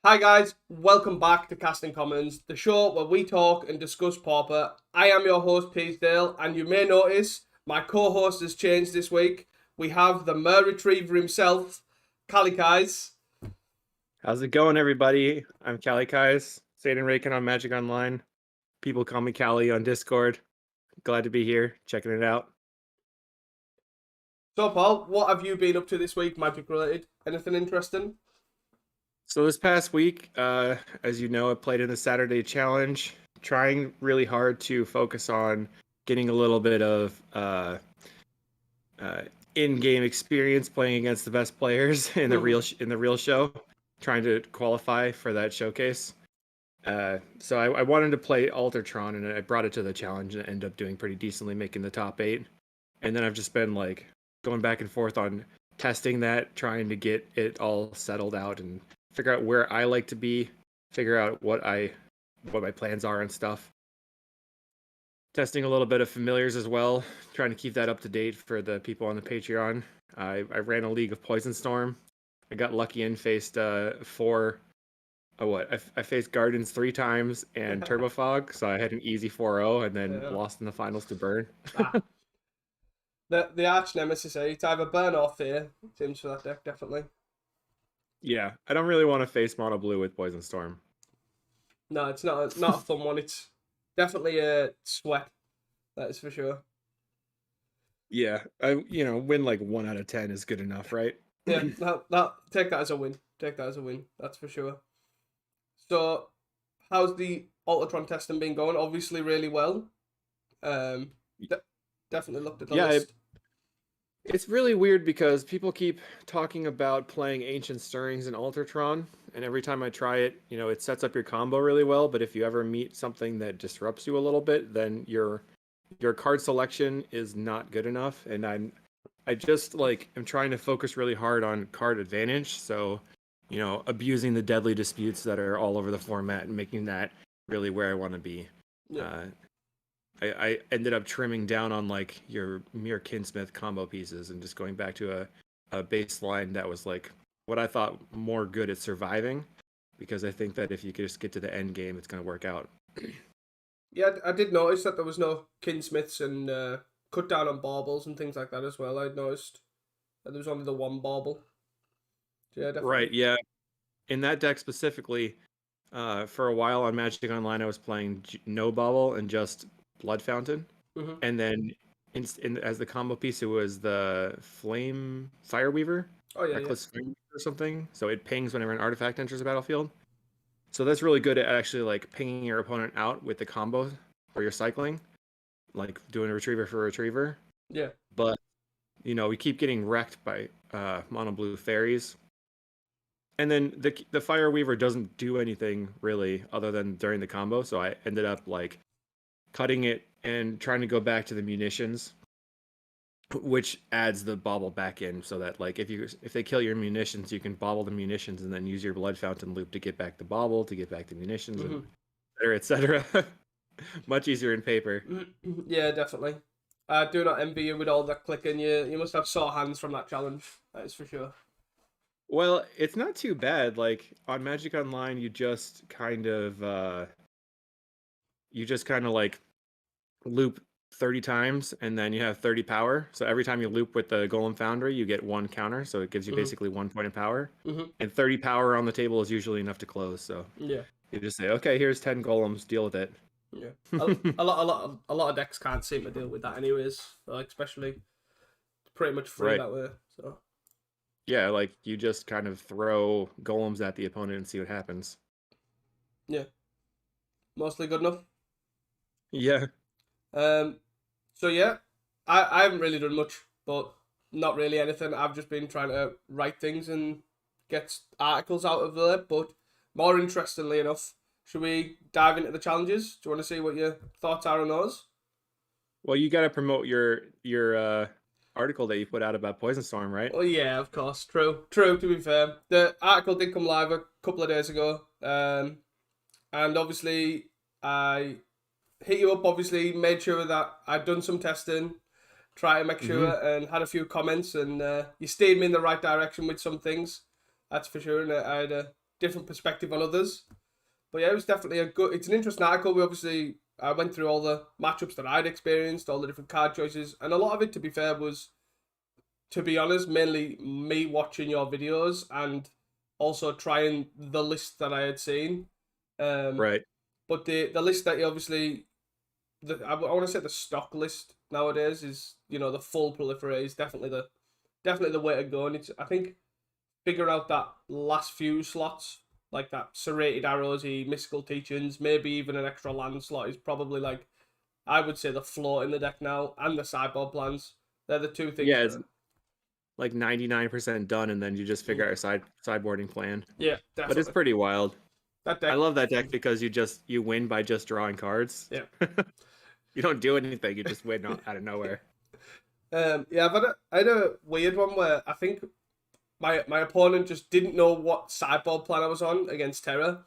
Hi guys, welcome back to Casting Commons, the show where we talk and discuss Pauper. I am your host Peasdale, and you may notice my co-host has changed this week. We have the Mer Retriever himself, Kalikaiz. How's it going, everybody? I'm Kalikaiz, saidin.raken on Magic Online. People call me Kali on Discord. Glad to be here, checking it out. So Paul, what have you been up to this week, Magic related? Anything interesting? So this past week, as you know, I played in the Saturday Challenge, trying really hard to focus on getting a little bit of in-game experience playing against the best players in the real show, trying to qualify for that showcase. So I wanted to play Altar Tron, and I brought it to the challenge and ended up doing pretty decently, making the top 8. And then I've just been like going back and forth on testing that, trying to get it all settled out and figure out where I like to be, figure out what my plans are and stuff. Testing a little bit of familiars as well, trying to keep that up to date for the people on the Patreon. I ran a league of Poison Storm. I got lucky and faced I faced Gardens 3 times and Turbo Fog, so I had an easy 4-0 and then lost in the finals to Burn. The arch nemesis, it's either Burn or Fear. Seems for that deck, definitely. Yeah, I don't really want to face mono blue with Poison Storm. No, it's not a fun one. It's definitely a sweat. That is for sure. Yeah, win like 1 out of 10 is good enough, right? Yeah, take that as a win. Take that as a win. That's for sure. So, how's the Altar Tron testing been going? Obviously, really well. Definitely looked at the list. It's really weird because people keep talking about playing Ancient Stirrings in Altar Tron, and every time I try it, it sets up your combo really well, but if you ever meet something that disrupts you a little bit, then your card selection is not good enough, and I just am trying to focus really hard on card advantage, so abusing the deadly disputes that are all over the format and making that really where I want to be. Yeah. I ended up trimming down on your Mere Kinsmith combo pieces and just going back to a baseline that was what I thought more good at surviving, because I think that if you could just get to the end game, it's going to work out. Yeah, I did notice that there was no Kinsmiths and cut down on baubles and things like that as well. I'd noticed that there was only the one bauble. Yeah, definitely. Right, yeah. In that deck specifically, for a while on Magic Online, I was playing no bauble and just Blood Fountain, and then as the combo piece, it was the Flame Fireweaver. Reckless Fireweaver or something. So it pings whenever an artifact enters the battlefield. So that's really good at actually pinging your opponent out with the combo where you're cycling, like doing a retriever for a retriever. Yeah. But we keep getting wrecked by mono blue fairies. And then the Fireweaver doesn't do anything really other than during the combo, so I ended up cutting it and trying to go back to the munitions, which adds the bauble back in, so that if they kill your munitions, you can bauble the munitions and then use your Blood Fountain loop to get back the bauble, to get back the munitions, and et cetera. Much easier in paper. Yeah, definitely. I do not envy you with all that clicking. You must have sore hands from that challenge. That is for sure. Well, it's not too bad. On Magic Online, you just kind of loop 30 times, and then you have 30 power. So every time you loop with the Golem Foundry, you get 1 counter. So it gives you basically 1 point of power. And 30 power on the table is usually enough to close. So yeah, you just say, okay, here's 10 golems, deal with it. Yeah, a lot of decks can't seem to deal with that, anyways. Especially pretty much free that way. So yeah, you just kind of throw golems at the opponent and see what happens. Yeah, mostly good enough. Yeah. So yeah, I haven't really done much, but not really anything. I've just been trying to write things and get articles out of there. But more interestingly enough, should we dive into the challenges? Do you want to see what your thoughts are on those? Well, you got to promote your article that you put out about Poison Storm, right? Oh yeah, of course. True. To be fair, the article did come live a couple of days ago, and obviously I hit you up. Obviously, made sure that I'd done some testing, try to make sure, and had a few comments, and you steered me in the right direction with some things. That's for sure. And I had different perspective on others. But yeah, it was definitely it's an interesting article. I went through all the matchups that I'd experienced, all the different card choices, and a lot of it, to be fair, was, to be honest, mainly me watching your videos and also trying the list that I had seen. Right. But the list that you obviously, I want to say the stock list nowadays is, the full proliferate is definitely the way to go. And I think figuring out that last few slots, like that serrated arrows, mystical teachings, maybe even an extra land slot, is probably like, I would say, the floor in the deck now, and the sideboard plans. They're the two things. Yeah, it's like 99% done, and then you just figure out a sideboarding plan. Yeah, definitely. But it's pretty wild. That deck, I love that deck because you win by just drawing cards. Yeah. You don't do anything, you just win out of nowhere. Yeah, but I had a weird one where I think my opponent just didn't know what sideboard plan I was on against Terra.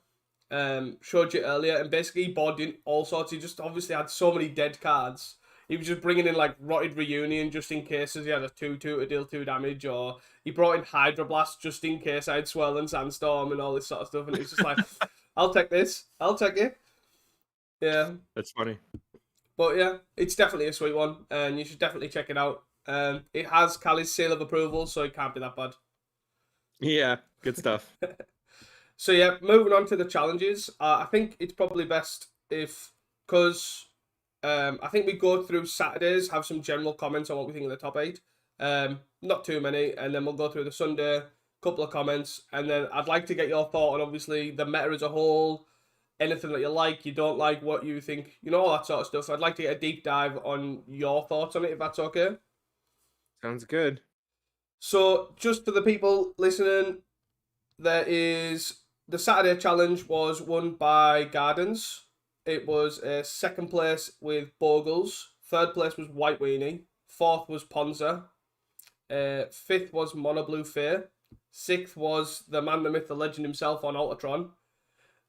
Showed you earlier, and basically he boarded in all sorts. He just obviously had so many dead cards. He was just bringing in like Rotted Reunion just in case he had a 2/2 to deal 2 damage, or he brought in Hydroblast just in case I had Swell and Sandstorm and all this sort of stuff. And it was just like, I'll take this, I'll take it. Yeah, that's funny. But yeah, it's definitely a sweet one, and you should definitely check it out. It has Callie's seal of approval, so it can't be that bad. Yeah, good stuff. So yeah, moving on to the challenges. I think it's probably best because I think we go through Saturdays, have some general comments on what we think of the top 8. Not too many, and then we'll go through the Sunday, couple of comments, and then I'd like to get your thought on obviously the meta as a whole, anything that you like, you don't like, what you think, all that sort of stuff. So I'd like to get a deep dive on your thoughts on it, if that's okay. Sounds good. So just for the people listening, there is the Saturday challenge was won by Gardens. It was second place with Bogles. Third place was White Weenie. Fourth was Ponza. Fifth was Mono Blue Fair. Sixth was the man, the myth, the legend himself on Altar Tron.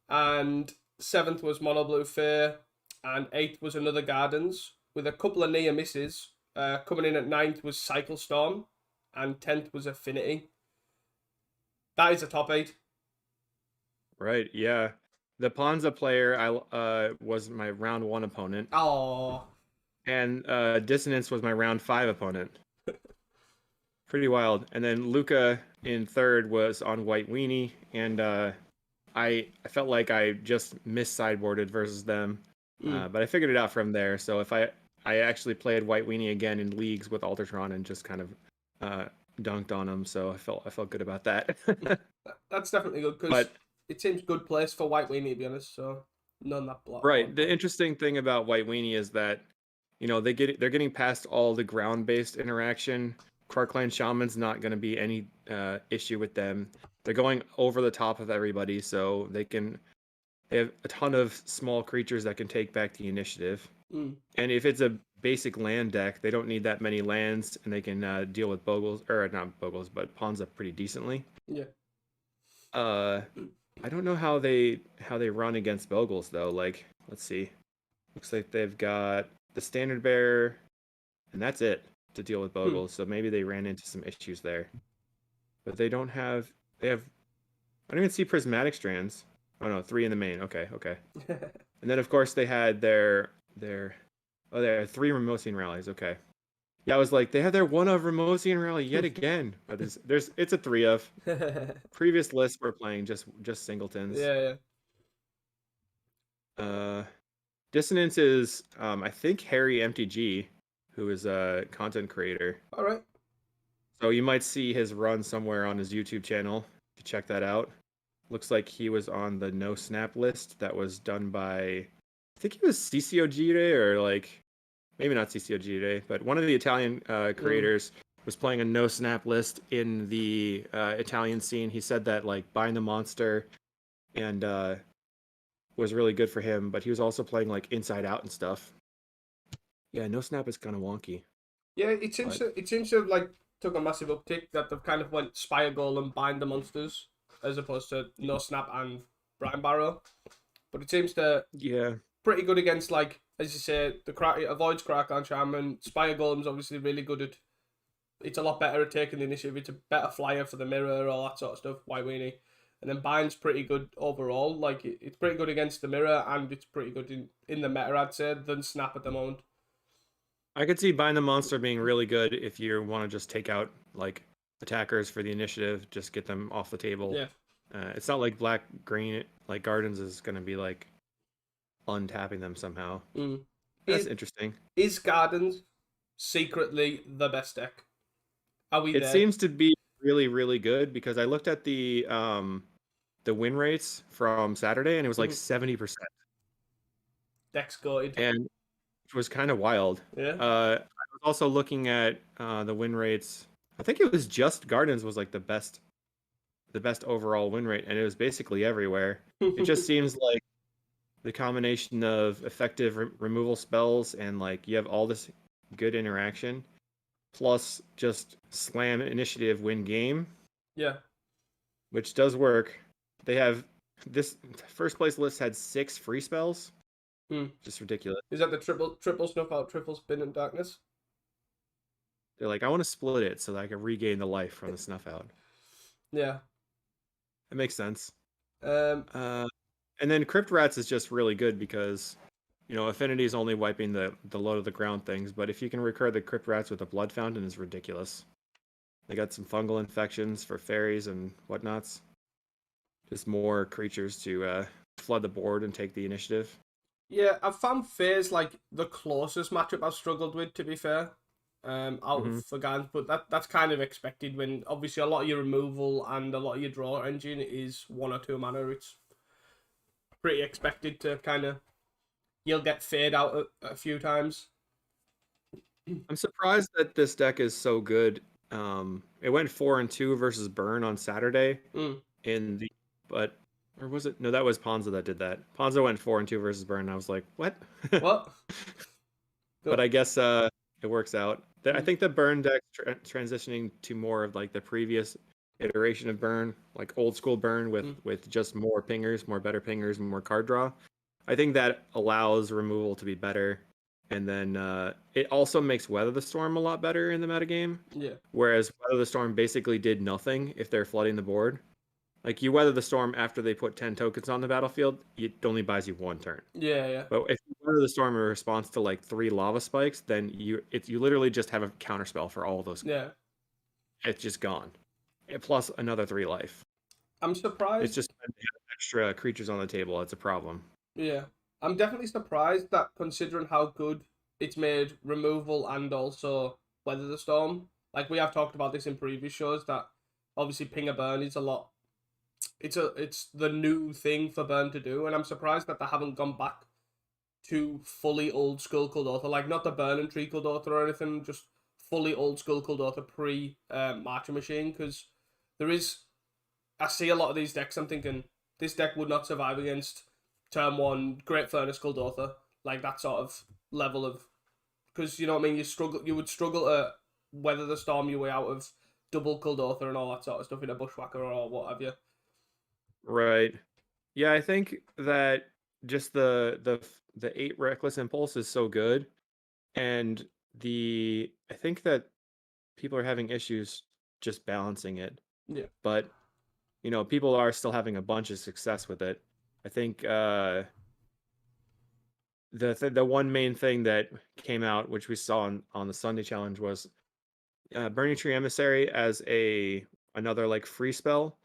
And seventh was Mono Blue Fair. And eighth was another Gardens, with a couple of near misses. Coming in at ninth was Cycle Storm. And 10th was Affinity. That is a top 8. Right, yeah. The Ponza player was my round 1 opponent. Oh. And Dissonance was my round 5 opponent. Pretty wild. And then Luca in third was on White Weenie, and I felt like I just mis-sideboarded versus them. But I figured it out from there. So if I actually played White Weenie again in leagues with Altar Tron and just kind of dunked on him, so I felt good about that. That's definitely good, because it seems good place for White Weenie, to be honest. So none that block. Right. The interesting thing about White Weenie is that they're getting past all the ground-based interaction. Quarkland Shaman's not going to be any issue with them. They're going over the top of everybody, so they have a ton of small creatures that can take back the initiative. And if it's a basic land deck, they don't need that many lands, and they can deal with Bogles, or not Bogles, but Ponza pretty decently. Yeah. I don't know how they run against Bogles though. Like, let's see. Looks like they've got the Standard Bearer, and that's it to deal with Bogles. So maybe they ran into some issues there. But they don't have. I don't even see Prismatic Strands. Oh no, 3 in the main. Okay. And then of course they had their there are 3 Remosian rallies. Okay. Yeah, I was like, they have their 1 of Remosian rally yet again. But it's a 3 of. Previous lists were playing just singletons. Yeah. Dissonance is I think Harry MTG, who is a content creator. All right. So you might see his run somewhere on his YouTube channel. You check that out. Looks like he was on the No Snap list that was done by, I think he was CCOG or like, maybe not CCOG, but one of the Italian creators was playing a No Snap list in the Italian scene. He said that like Bind the Monster and was really good for him, but he was also playing like Inside Out and stuff. Yeah, No Snap is kind of wonky. Yeah, it seems to have like took a massive uptick, that they've kind of went Spire Golem, Bind the Monsters, as opposed to No Snap and Brian Barrow. But it seems to pretty good against, like, as you say, it avoids Crackdown Shaman. Spire Golem's obviously really good at, it's a lot better at taking the initiative. It's a better flyer for the mirror, all that sort of stuff. White Weenie. And then Bind's pretty good overall. Like it's pretty good against the mirror, and it's pretty good in the meta, I'd say, than Snap at the moment. I could see Bind the Monster being really good if you want to just take out like attackers for the initiative, just get them off the table. Yeah. It's not like Black Green like Gardens is going to be like untapping them somehow. Mm. That's interesting. Is Gardens secretly the best deck? Are we It there? seems to be really, really good because I looked at the win rates from Saturday and it was like 70%. Deck's goated. And it was kind of wild. Yeah. I was also looking at the win rates. I think it was just Gardens was like the best overall win rate, and it was basically everywhere. It just seems like the combination of effective removal spells and like you have all this good interaction, plus just slam initiative win game. Yeah. Which does work. They have this first place list had 6 free spells. Just ridiculous. Is that the triple snuff out, triple spin and darkness? They're like, I want to split it so that I can regain the life from the snuff out. Yeah. It makes sense. And then Crypt Rats is just really good because, you know, Affinity is only wiping the low to the ground things, but if you can recur the Crypt Rats with a Blood Fountain, is ridiculous. They got some fungal infections for fairies and whatnots. Just more creatures to flood the board and take the initiative. Yeah, I've found Fairs like the closest matchup I've struggled with, to be fair. Out of the guns, but that's kind of expected when obviously a lot of your removal and a lot of your draw engine is 1 or 2 mana. It's pretty expected to kind of you'll get fade out a few times. I'm surprised that this deck is so good. It went 4-2 versus Burn on Saturday or was it? No, that was Ponza that did that. Ponza went 4-2 versus Burn. And I was like, what? What? But I guess it works out. I think the Burn deck transitioning to more of like the previous iteration of Burn, like old school Burn with just more pingers, more better pingers, more card draw. I think that allows removal to be better. And then it also makes Weather the Storm a lot better in the metagame. Yeah. Whereas Weather the Storm basically did nothing if they're flooding the board. Like you Weather the Storm after they put 10 tokens on the battlefield, it only buys you 1 turn. Yeah, yeah. But if you Weather the Storm in response to like 3 lava spikes, then you literally just have a counterspell for all of those. Yeah. It's just gone. Plus another 3 life. I'm surprised. It's just extra creatures on the table. It's a problem. Yeah. I'm definitely surprised that considering how good it's made removal and also Weather the Storm. Like we have talked about this in previous shows that obviously Pinger Burn is a lot. It's the new thing for Burn to do, and I'm surprised that they haven't gone back to fully old school Kuldotha, like not the Burn and Tree Kuldotha or anything, just fully old school Kuldotha pre Marcher Machine, because I see a lot of these decks, I'm thinking this deck would not survive against Turn 1 Great Furnace Kuldotha, like that sort of level of, because you know what I mean, you would struggle to Weather the Storm your way out of double Kuldotha and all that sort of stuff in a Bushwhacker or what have you. Right. Yeah, I think that just the 8 Reckless Impulse is so good, and I think that people are having issues just balancing it. Yeah. But you know, people are still having a bunch of success with it. I think the one main thing that came out, which we saw on the Sunday challenge, was Burning Tree Emissary as another like free spell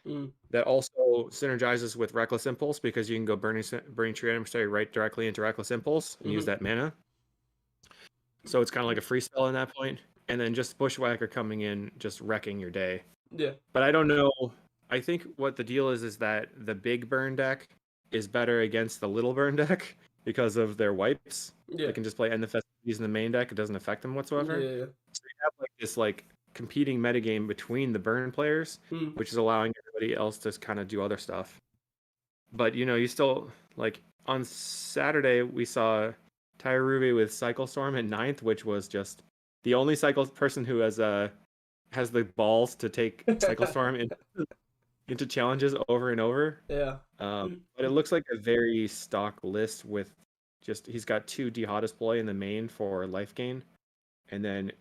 that also synergizes with Reckless Impulse, because you can go Burning Tree Emissary right directly into Reckless Impulse and use that mana. So it's kind of like a free spell in that point, and then just Bushwhacker coming in, just wrecking your day. Yeah. But I don't know. I think what the deal is that the big Burn deck is better against the little Burn deck because of their wipes. Yeah. They can just play End the Festivities in the main deck. It doesn't affect them whatsoever. Yeah. So you have like this like competing metagame between the Burn players, which is allowing everybody else to kind of do other stuff. But you know, you still like on Saturday we saw Tyruvi with Cycle Storm at 9th, which was just the only cycle person who has the balls to take Cycle Storm into challenges over and over. Yeah. But it looks like a very stock list with just he's got 2 Jihad Display in the main for life gain, and then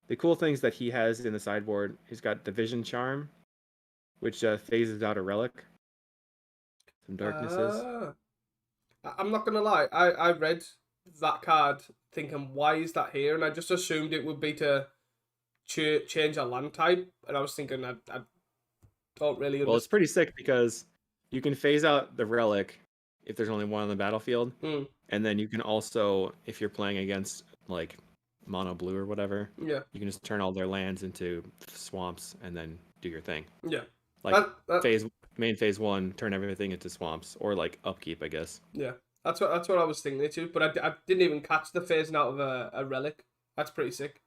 the cool things that he has in the sideboard, he's got Division Charm, which phases out a relic. some darknesses. I'm not gonna lie. I read that card thinking, why is that here? And I just assumed it would be to change a land type. And I was thinking, I don't really Well, it's understand. pretty sick because you can phase out the relic if there's only one on the battlefield, and then you can also, if you're playing against like mono blue or whatever, Yeah, you can just turn all their lands into swamps and then do your thing. yeah. Like That phase 1, turn everything into swamps, or like upkeep, I guess. yeah. That's what I was thinking too. But I didn't even catch the phasing out of a relic. That's pretty sick.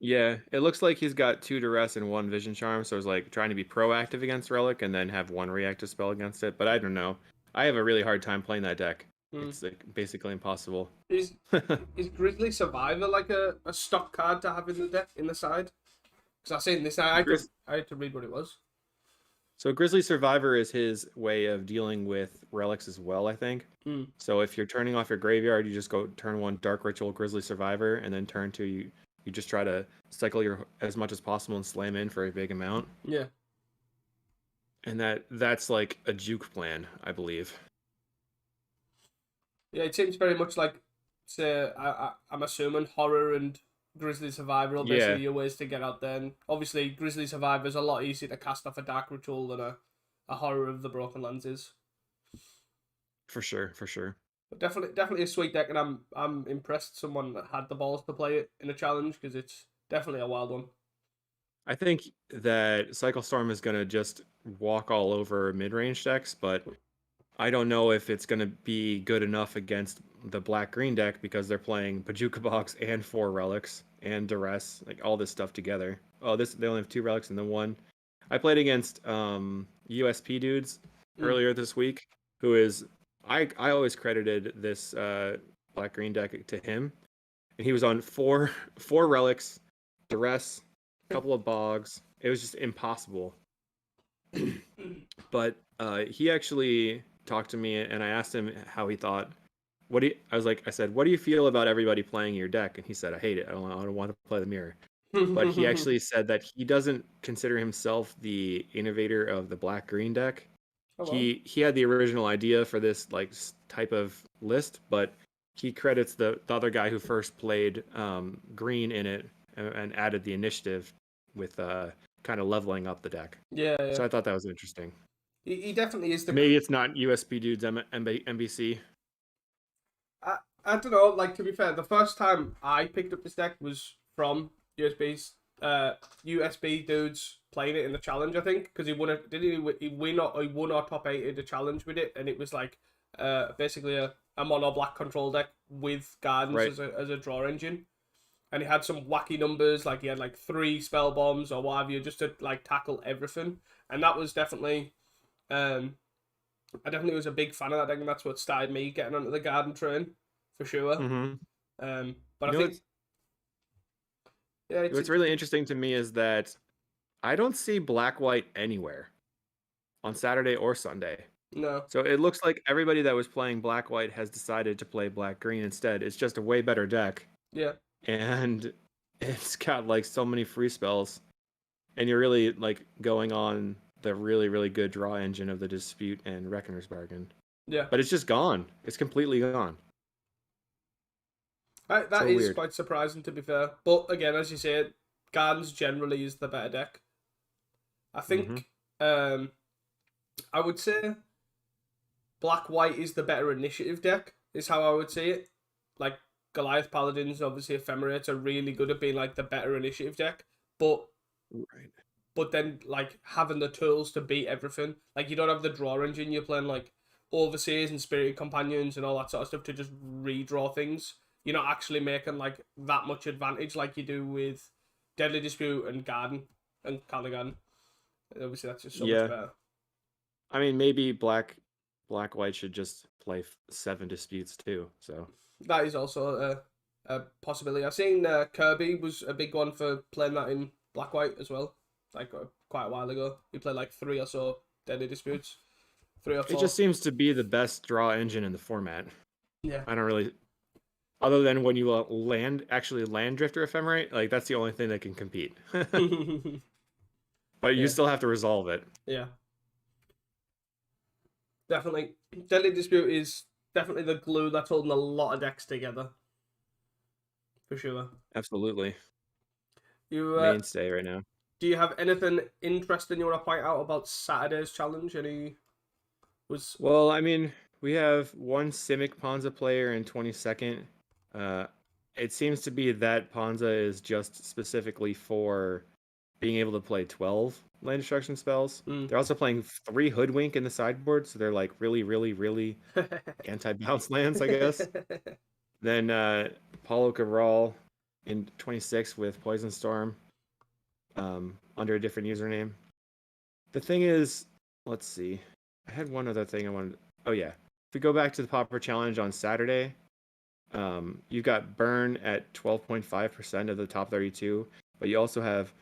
Yeah, it looks like he's got 2 duress and 1 vision charm, so it's like trying to be proactive against relic and then have 1 reactive spell against it. But I don't know. I have a really hard time playing that deck. It's like basically impossible. Is Grizzly Survivor like a stock card to have in the deck in the side? Because I seen this. I had to read what it was. So Grizzly Survivor is his way of dealing with relics as well, I think. So if you're turning off your graveyard, you just go turn 1 Dark Ritual Grizzly Survivor, and then turn 2 you just try to cycle your as much as possible and slam in for a big amount. Yeah. And that's like a juke plan, I believe. Yeah, it seems very much like, say, I'm assuming horror and Grizzly Survivor are basically your ways to get out there. And obviously, Grizzly Survivor is a lot easier to cast off a Dark Ritual than a Horror of the Broken Lands is. For sure, for sure. But definitely a sweet deck, and I'm impressed someone had the balls to play it in a challenge, because it's definitely a wild one. I think that Cycle Storm is going to just walk all over mid-range decks, but I don't know if it's going to be good enough against the black-green deck because they're playing Pajuka Box and 4 relics and Duress, like all this stuff together. Oh, they only have 2 relics and then 1. I played against USP dudes earlier this week, who is I always credited this black-green deck to him, and he was on 4 relics, Duress, a couple of bogs. It was just impossible. But he actually talked to me, and I asked him how he thought. I said, what do you feel about everybody playing your deck? And he said, I hate it. I don't want to play the mirror. But he actually said that he doesn't consider himself the innovator of the black-green deck. Oh, wow. He had the original idea for this like type of list, but he credits the other guy who first played green in it and added the initiative with kind of leveling up the deck. Yeah. So I thought that was interesting. He definitely is the. Maybe it's not USB dudes MBC. I don't know. Like, to be fair, the first time I picked up this deck was from USB dudes playing it in the challenge, I think, because he won it. He won our top 8 in the challenge with it, and it was like basically a mono black control deck with gardens as a draw engine, and he had some wacky numbers, like he had like 3 spell bombs or what have you, just to like tackle everything, and that was definitely I definitely was a big fan of that deck, and that's what started me getting onto the garden train for sure. But I think. Yeah, what's really interesting to me is that I don't see black-white anywhere on Saturday or Sunday. No. So it looks like everybody that was playing black-white has decided to play black-green instead. It's just a way better deck. Yeah. And it's got like so many free spells. And you're really like going on the really, really good draw engine of the Dispute and Reckoner's Bargain. Yeah. But it's just gone. It's completely gone. That is weird. Quite surprising, to be fair. But again, as you said, Gardens generally is the better deck. I think I would say Black-White is the better initiative deck, is how I would say it. Like, Goliath Paladins, obviously Ephemerates are really good at being like the better initiative deck. But then like having the tools to beat everything. Like, you don't have the draw engine, you're playing like Overseers and Spirit Companions and all that sort of stuff to just redraw things. You're not actually making like that much advantage like you do with Deadly Dispute and Garden and Caligan. Obviously, that's just so much better. I mean, maybe Black-White should just play 7 disputes too. So that is also a possibility. I've seen Kirby was a big one for playing that in Black-White as well. Like quite a while ago, he played like 3 or so Deadly Disputes, 3 or 4. It just seems to be the best draw engine in the format. Yeah, I don't really. Other than when you land Drifter Ephemerate, like that's the only thing that can compete. But you still have to resolve it. Yeah. definitely. Deadly Dispute is definitely the glue that's holding a lot of decks together. For sure. Absolutely. You Mainstay right now. do you have anything interesting you want to point out about Saturday's challenge? Well, I mean, we have one Simic Ponza player in 22nd. It seems to be that Ponza is just specifically for being able to play 12 land destruction spells. They're also playing 3 Hoodwink in the sideboard, so they're like really, really, really anti-bounce lands, I guess. Then Paulo Cabral in 26 with Poison Storm under a different username. The thing is, let's see. I had one other thing I wanted. Oh yeah, if we go back to the Popper Challenge on Saturday, you got Burn at 12.5% of the top 32, but you also have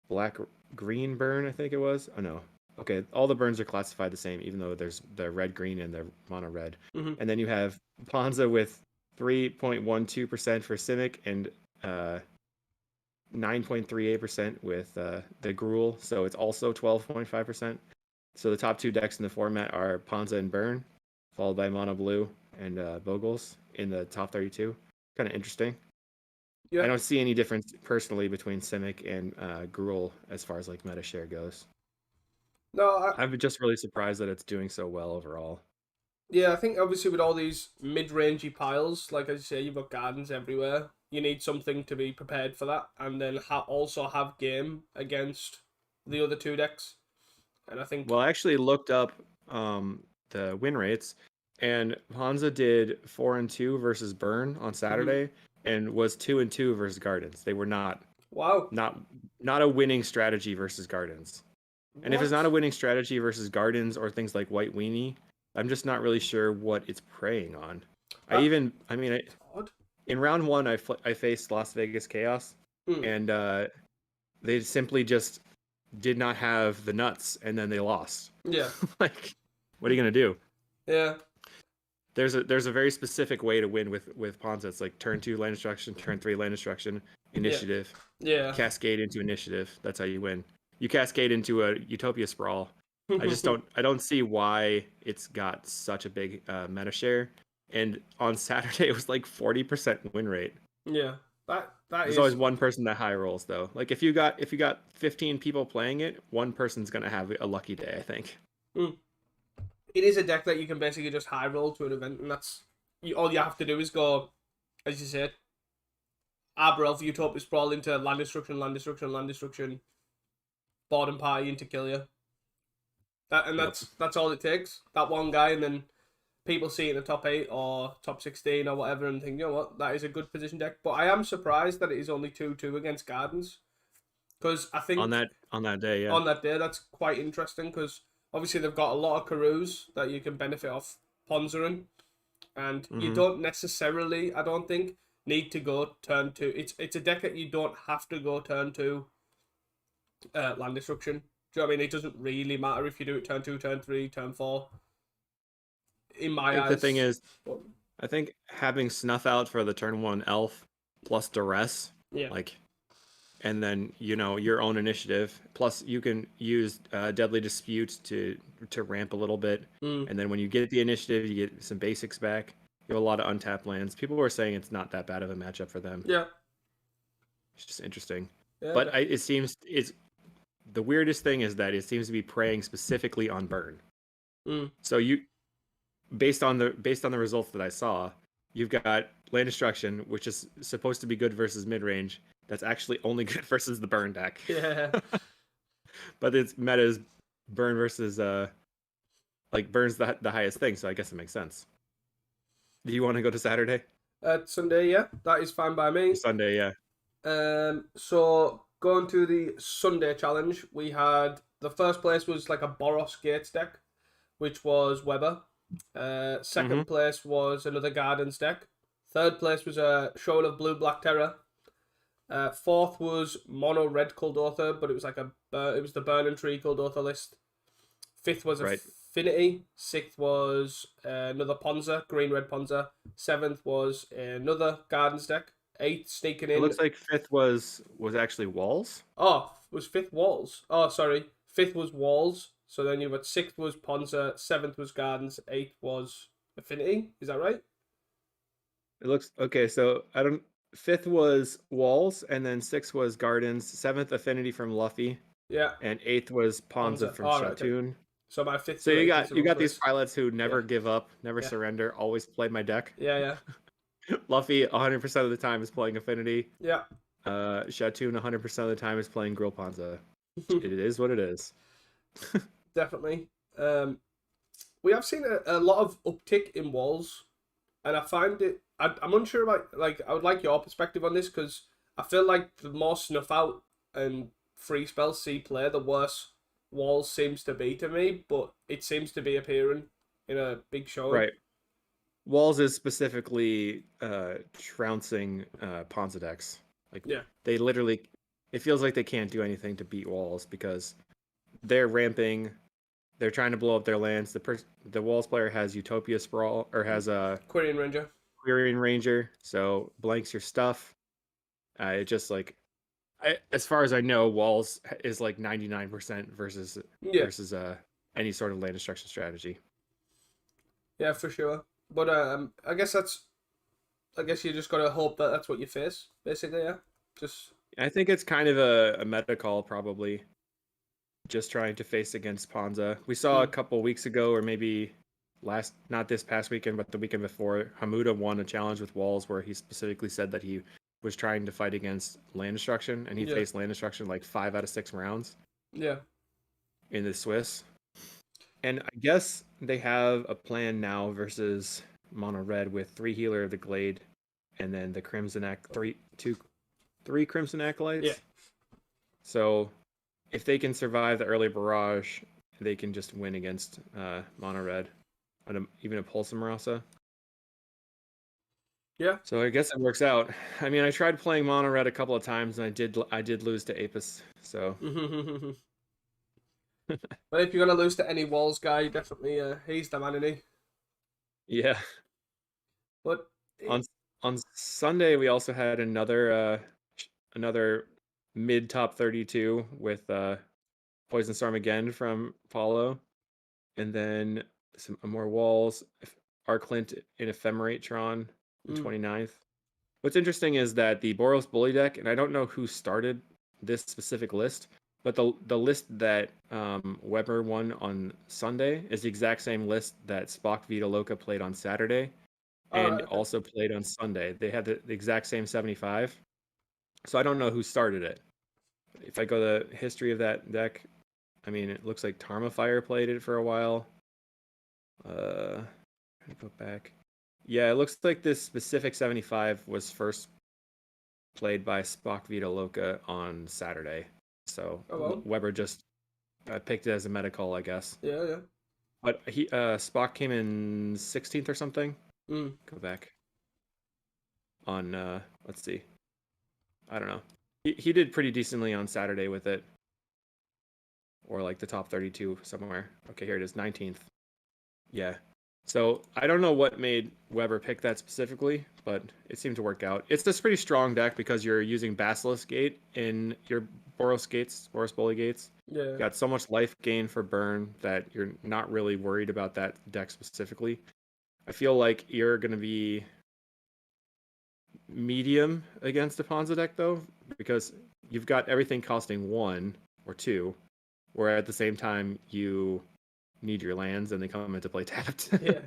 black green Burn, I think it was. Oh no, okay, all the burns are classified the same, even though there's the red green and the mono red. And then you have Ponza with 3.12% for Simic and 9.38% with the Gruul, so it's also 12.5%. So the top 2 decks in the format are Ponza and Burn, followed by Mono Blue and Bogles in the top 32. Kind of interesting. Yeah. I don't see any difference personally between Simic and Gruul as far as like meta share goes. No, I'm just really surprised that it's doing so well overall. Yeah, I think obviously with all these mid-rangey piles, like as you say, you've got gardens everywhere. You need something to be prepared for that, and then also have game against the other 2 decks. And I think. Well, I actually looked up the win rates, and Ponza did 4-2 versus Burn on Saturday, and was 2-2 versus Gardens. They were not. Wow. Not a winning strategy versus Gardens. And if it's not a winning strategy versus Gardens or things like White Weenie, I'm just not really sure what it's preying on. In round 1, I faced Las Vegas Chaos, and they simply just did not have the nuts, and then they lost. Yeah. Like, what are you gonna do? Yeah. There's a very specific way to win with Ponza. It's like turn 2 land destruction, turn 3 land destruction, initiative. Yeah. Cascade into initiative. That's how you win. You cascade into a Utopia Sprawl. I don't see why it's got such a big meta share. And on Saturday it was like 40% win rate. Yeah. There's always one person that high rolls though. Like if you got 15 people playing it, one person's gonna have a lucky day, I think. It is a deck that you can basically just high roll to an event, and all you have to do is go, as you said, Arbor Elf, Utopia Sprawl into land destruction, bottom party into kill you. That's all it takes. That one guy, and then people see it in the top 8 or top 16 or whatever and think, you know what, that is a good position deck. But I am surprised that it is only 2-2 against Gardens. Because I think on that day, yeah. On that day, that's quite interesting because obviously they've got a lot of Karoos that you can benefit off Ponzering. And you don't necessarily, I don't think, need to go turn 2. It's a deck that you don't have to go turn 2 land destruction. Do you know what I mean? It doesn't really matter if you do it turn 2, turn 3, turn 4. In my eyes. The thing is, I think having Snuff Out for the turn 1 elf plus duress, and then your own initiative. Plus you can use Deadly Dispute to ramp a little bit, and then when you get the initiative, you get some basics back. You have a lot of untapped lands. People were saying it's not that bad of a matchup for them. Yeah, it's just interesting. Yeah, but it seems the weirdest thing is that it seems to be preying specifically on Burn. So based on the results that I saw, you've got land destruction, which is supposed to be good versus mid range. That's actually only good versus the Burn deck. Yeah. But its meta is Burn versus Burn's the highest thing, so I guess it makes sense. Do you want to go to Saturday? Sunday, yeah. That is fine by me. Sunday, yeah. So going to the Sunday challenge, we had the first place was like a Boros Gates deck, which was Weber. Second place was another Gardens deck. Third place was a Shoal of Blue Black Terror. Fourth was Mono Red Kuldotha, but it was it was the Burn and Tree Kuldotha list. Fifth was Affinity. Sixth was another Ponza, Green Red Ponza. Seventh was another Gardens deck. Eighth sneaking in. It looks like fifth was actually Walls. Oh, was fifth Walls? Oh, sorry. Fifth was Walls. So then you've got 6th was Ponza, 7th was Gardens, 8th was Affinity. Is that right? It looks okay. So I don't. Fifth was Walls, and then sixth was Gardens. Seventh Affinity from Luffy, Yeah, and eighth was Ponza Ponza. from All right. Okay. Shatoon. So my 5th So to you 8th is got the you wrong got these place. pilots who Yeah. never give up, never Yeah. surrender, always play my deck. Yeah. Luffy 100% of the time is playing Affinity. Yeah. Shatoon 100% of the time is playing Grill Ponza. Yeah. It is what it is. Definitely. We have seen a lot of uptick in walls, and I find it. I'm unsure about, like, I would like your perspective on this, because I feel like the more snuff out and free spells see play, the worse walls seems to be to me. But it seems to be appearing in a big showing. Right. Walls is specifically trouncing Ponza decks. Like Yeah. they literally, it feels like they can't do anything to beat Walls because they're ramping. They're trying to blow up their lands. The Walls player has Utopia Sprawl or has a Quirion Ranger. Quirion Ranger, so blanks your stuff. It just like, as far as I know, Walls is like 99% versus Yeah. any sort of land destruction strategy. Yeah, for sure. But I guess you just gotta hope that that's what you face, basically. Yeah. Just. I think it's kind of a meta call, probably. Just trying to face against Ponza. We saw a couple weeks ago, or maybe not this past weekend, but the weekend before, Hamuda won a challenge with Walls where he specifically said that he was trying to fight against land destruction, and he faced land destruction like 5 out of 6 rounds. Yeah. In the Swiss. And I guess they have a plan now versus Mono Red with 3 Healer of the Glade, and then the three Crimson Acolytes. Yeah. So if they can survive the early barrage, they can just win against Mono Red, and even a Pulse Marasa. Yeah. So I guess it works out. I mean, I tried playing Mono Red a couple of times, and I did lose to Apis. So. But if you're gonna lose to any Walls guy, definitely he's the man, isn't he? Yeah. But on Sunday we also had another mid top 32 with Poison Storm again from Paulo, and then some more Walls, Arclint in Ephemerate Tron, the 29th. What's interesting is that the Boros Bully deck, and I don't know who started this specific list, but the list that Weber won on Sunday is the exact same list that Spock Vita Loca played on Saturday, and also played on Sunday. They had the exact same 75. So I don't know who started it. If I go to the history of that deck, I mean, it looks like Tarmafire played it for a while. Trying to go back. Yeah, it looks like this specific 75 was first played by Spock Vita Loca on Saturday. So Weber just picked it as a meta call, I guess. Yeah. But Spock came in 16th or something. Go back. On let's see. I don't know. He did pretty decently on Saturday with it. Or like the top 32 somewhere. Okay, here it is, 19th. Yeah. So I don't know what made Weber pick that specifically, but it seemed to work out. It's this pretty strong deck because you're using Basilisk Gate in your Boros Bully Gates. Yeah. You got so much life gain for burn that you're not really worried about that deck specifically. I feel like you're going to be medium against a Ponza deck, though, because you've got everything costing 1 or 2, where at the same time you need your lands and they come into play tapped. Yeah.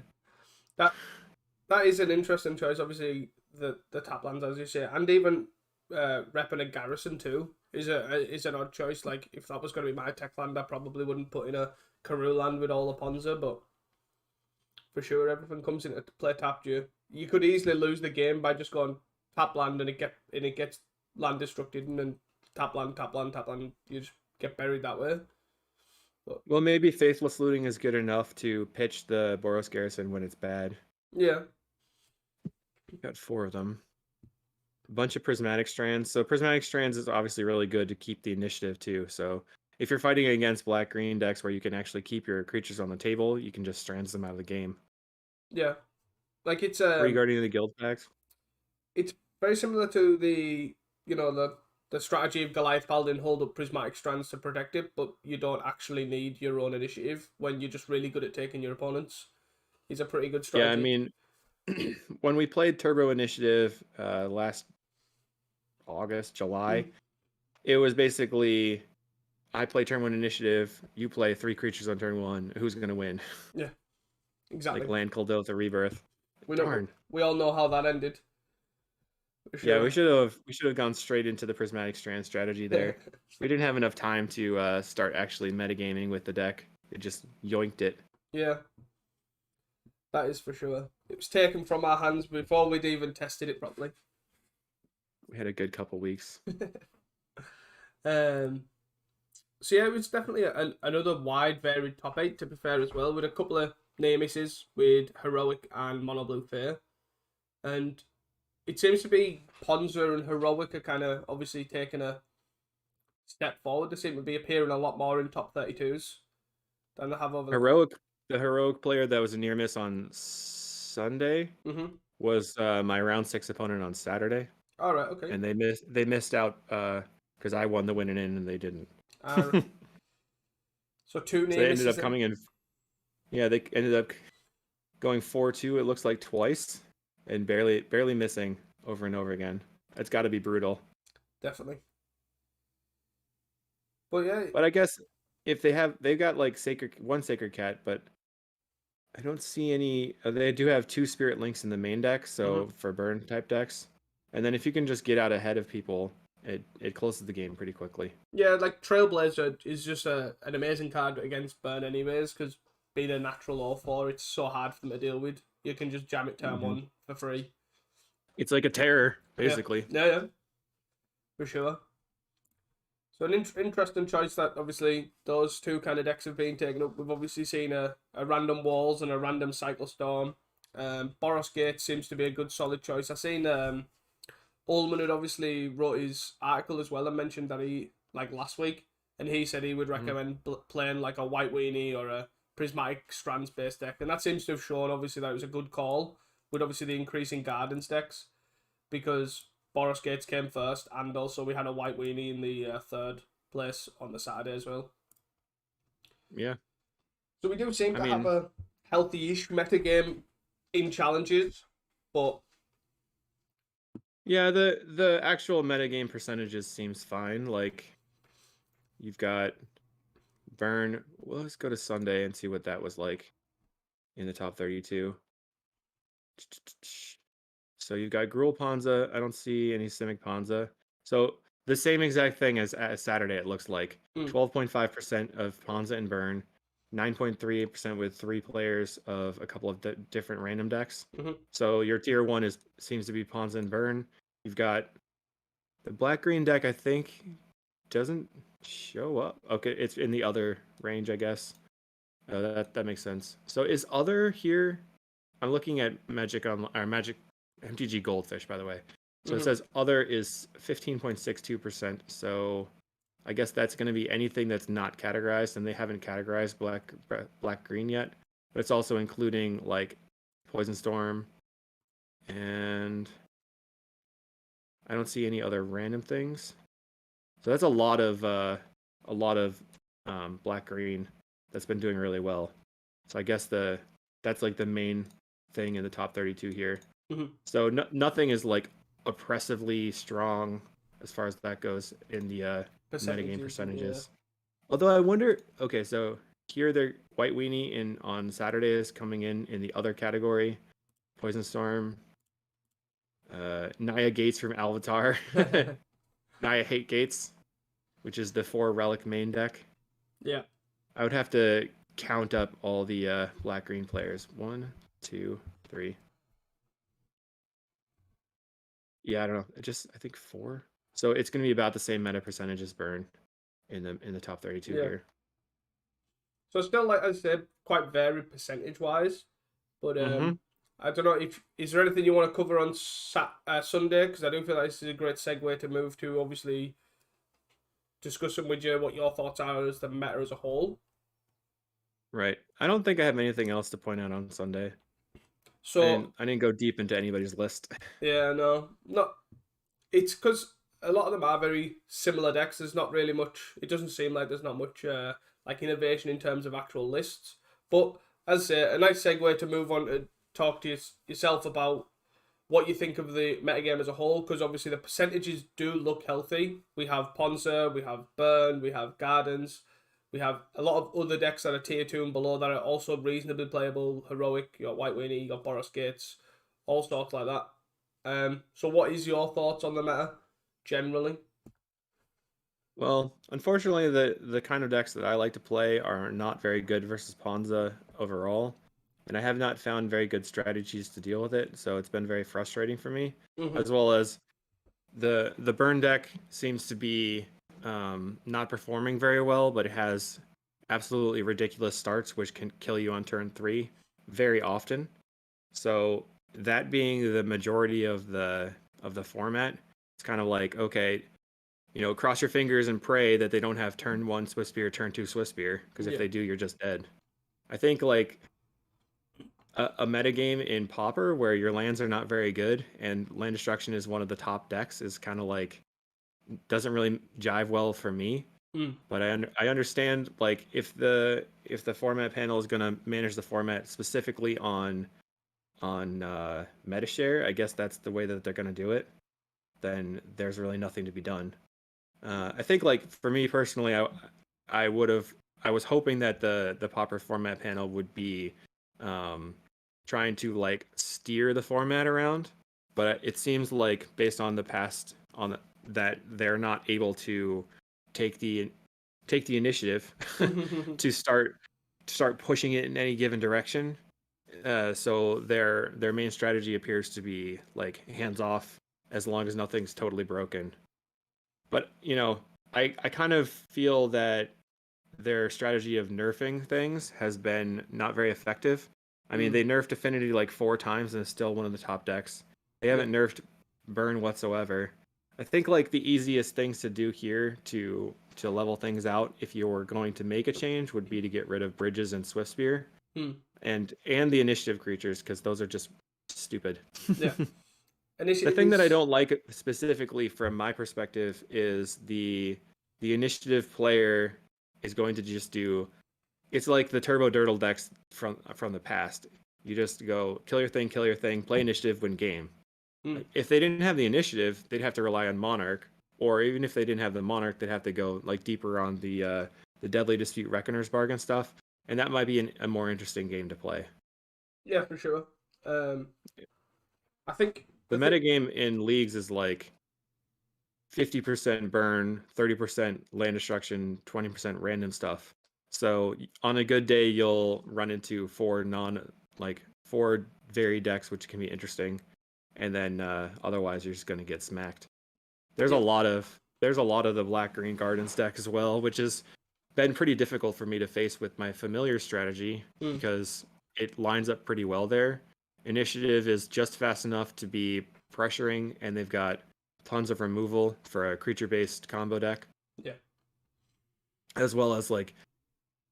That is an interesting choice. Obviously, the tap lands, as you say, and even repping a Garrison too is an odd choice. Like, if that was going to be my tech land, I probably wouldn't put in a Karoo land with all the Ponza, but for sure, everything comes into play tapped. You could easily lose the game by just going tap land and it gets land destructed, and then tap land. You just get buried that way. But, well, maybe Faithless Looting is good enough to pitch the Boros Garrison when it's bad. Yeah. Got 4 of them. A bunch of Prismatic Strands. So Prismatic Strands is obviously really good to keep the initiative too. So if you're fighting against black-green decks where you can actually keep your creatures on the table, you can just strands them out of the game. Yeah. Like, it's regarding the guild packs? It's very similar to the the strategy of Goliath Paladin hold up prismatic strands to protect it, but you don't actually need your own initiative when you're just really good at taking your opponents. He's a pretty good Yeah, I strategy. mean, when we played Turbo Initiative last August, July, it was basically I play turn 1 initiative, you play 3 creatures on turn 1. Who's going to win? Yeah, exactly. Like land Kuldotha Rebirth. We know, Darn. we all know how that ended. For Yeah, sure. we should have gone straight into the Prismatic Strand strategy there. We didn't have enough time to start actually metagaming with the deck. It just yoinked it. Yeah, that is for sure. It was taken from our hands before we'd even tested it properly. We had a good couple weeks. So yeah, it was definitely another wide, varied top 8, to be fair, as well, with a couple of near misses with Heroic and Mono Blue Fair. And it seems to be Ponza and Heroic are kind of obviously taking a step forward. They seem to be appearing a lot more in top 32s than they have over The heroic player that was a near miss on Sunday was my round 6 opponent on Saturday. All right, okay. And they missed out because I won the winning in and they didn't. So 2 near so they misses. ended up coming in. Yeah, they ended up going 4-2. It looks like twice, and barely missing over and over again. That's got to be brutal. Definitely. But yeah. But I guess if they've got like one sacred cat, but I don't see any. They do have 2 spirit links in the main deck, so for burn type decks. And then if you can just get out ahead of people, it closes the game pretty quickly. Yeah, like Trailblazer is just an amazing card against burn anyways, because being a natural or 4, it's so hard for them to deal with. You can just jam it turn 1 for free. It's like a terror, basically. Yeah. For sure. So an interesting choice that obviously those 2 kind of decks have been taken up. We've obviously seen a random Walls and a random Cycle Storm. Boros Gate seems to be a good solid choice. I've seen Ullman had obviously wrote his article as well and mentioned that he, like last week, and he said he would recommend playing like a White Weenie or a Prismatic Strands based deck. And that seems to have shown obviously that it was a good call with obviously the increasing Gardens decks, because Boros Gates came first, and also we had a White Weenie in the 3rd place on the Saturday as well. Yeah. So we do seem to have a healthy-ish metagame in challenges, but yeah, the actual metagame percentages seems fine. Like you've got burn. Well, let's go to Sunday and see what that was like in the top 32. So you've got Gruul Ponza. I don't see any Simic Ponza. So the same exact thing as Saturday, it looks like. 12.5% of Ponza and Burn, 9.38% with 3 players of a couple of different random decks. So your tier 1 seems to be Ponza and Burn. You've got the black-green deck, I think, doesn't show up. Okay, it's in the other range, I guess. That makes sense. So is other here? I'm looking at Magic MTG Goldfish, by the way. So it says other is 15.62%. So I guess that's going to be anything that's not categorized, and they haven't categorized black green yet. But it's also including like Poison Storm, and I don't see any other random things. So that's a lot of black green that's been doing really well. So I guess that's like the main thing in the top 32 here. So nothing is like oppressively strong as far as that goes in the metagame percentages. Yeah. Although I wonder, okay, so here the White Weenie on Saturday is coming in the other category. Poison Storm, Naya Gates from Alvatar, Naya Hate Gates, which is the 4 relic main deck. Yeah. I would have to count up all the black-green players. 1, 2, 3. Yeah, I don't know. I think 4. So it's going to be about the same meta percentage as Burn in the top 32 here. So still, like I said, quite varied percentage-wise. But I don't know, is there anything you want to cover on Sunday? Because I do feel like this is a great segue to move to, obviously, discussing with you what your thoughts are as the meta as a whole. Right. I don't think I have anything else to point out on Sunday. So I didn't go deep into anybody's list. Yeah, no. It's because a lot of them are very similar decks. There's not really much. It doesn't seem like there's not much like innovation in terms of actual lists. But as I say, a nice segue to move on to talk to yourself about what you think of the metagame as a whole, because obviously the percentages do look healthy. We have Ponza, we have Burn, we have Gardens, we have a lot of other decks that are tier 2 and below that are also reasonably playable. Heroic, you got White Weenie, you got Boros Gates, all sorts like that. So what is your thoughts on the meta generally? Well, unfortunately, the kind of decks that I like to play are not very good versus Ponza overall, and I have not found very good strategies to deal with it. So it's been very frustrating for me, as well as the burn deck seems to be not performing very well, but it has absolutely ridiculous starts, which can kill you on turn 3 very often. So that being the majority of the format, it's kind of like, okay, cross your fingers and pray that they don't have turn 1 Swift Spear, turn 2 Swift Spear, because if they do, you're just dead. I think like a metagame in Pauper where your lands are not very good and land destruction is one of the top decks is kind of like doesn't really jive well for me. But I understand like if the format panel is going to manage the format specifically on metashare, I guess that's the way that they're going to do it. Then there's really nothing to be done. I think like for me personally, I was hoping that the Pauper format panel would be trying to like steer the format around, but it seems like based on the past that they're not able to take the initiative to start pushing it in any given direction. So their main strategy appears to be like hands off as long as nothing's totally broken. But I kind of feel that their strategy of nerfing things has been not very effective. I mean, they nerfed Affinity like 4 times and it's still one of the top decks. They haven't nerfed Burn whatsoever. I think like the easiest things to do here to level things out if you were going to make a change would be to get rid of Bridges and Swift Spear and the initiative creatures, because those are just stupid. Yeah. The thing that I don't like specifically from my perspective is the initiative player is going to just do. It's like the Turbo Dirtle decks from the past. You just go kill your thing, play initiative, win game. If they didn't have the initiative, they'd have to rely on Monarch, or even if they didn't have the Monarch, they'd have to go like deeper on the Deadly Dispute Reckoner's Bargain stuff, and that might be a more interesting game to play. Yeah, for sure. I think the metagame in leagues is like 50% burn, 30% land destruction, 20% random stuff. So on a good day, you'll run into 4 varied decks, which can be interesting, and then otherwise you're just going to get smacked. There's a lot of the Black Green Gardens deck as well, which has been pretty difficult for me to face with my familiar strategy because it lines up pretty well there. Initiative is just fast enough to be pressuring, and they've got tons of removal for a creature-based combo deck. Yeah. As well as like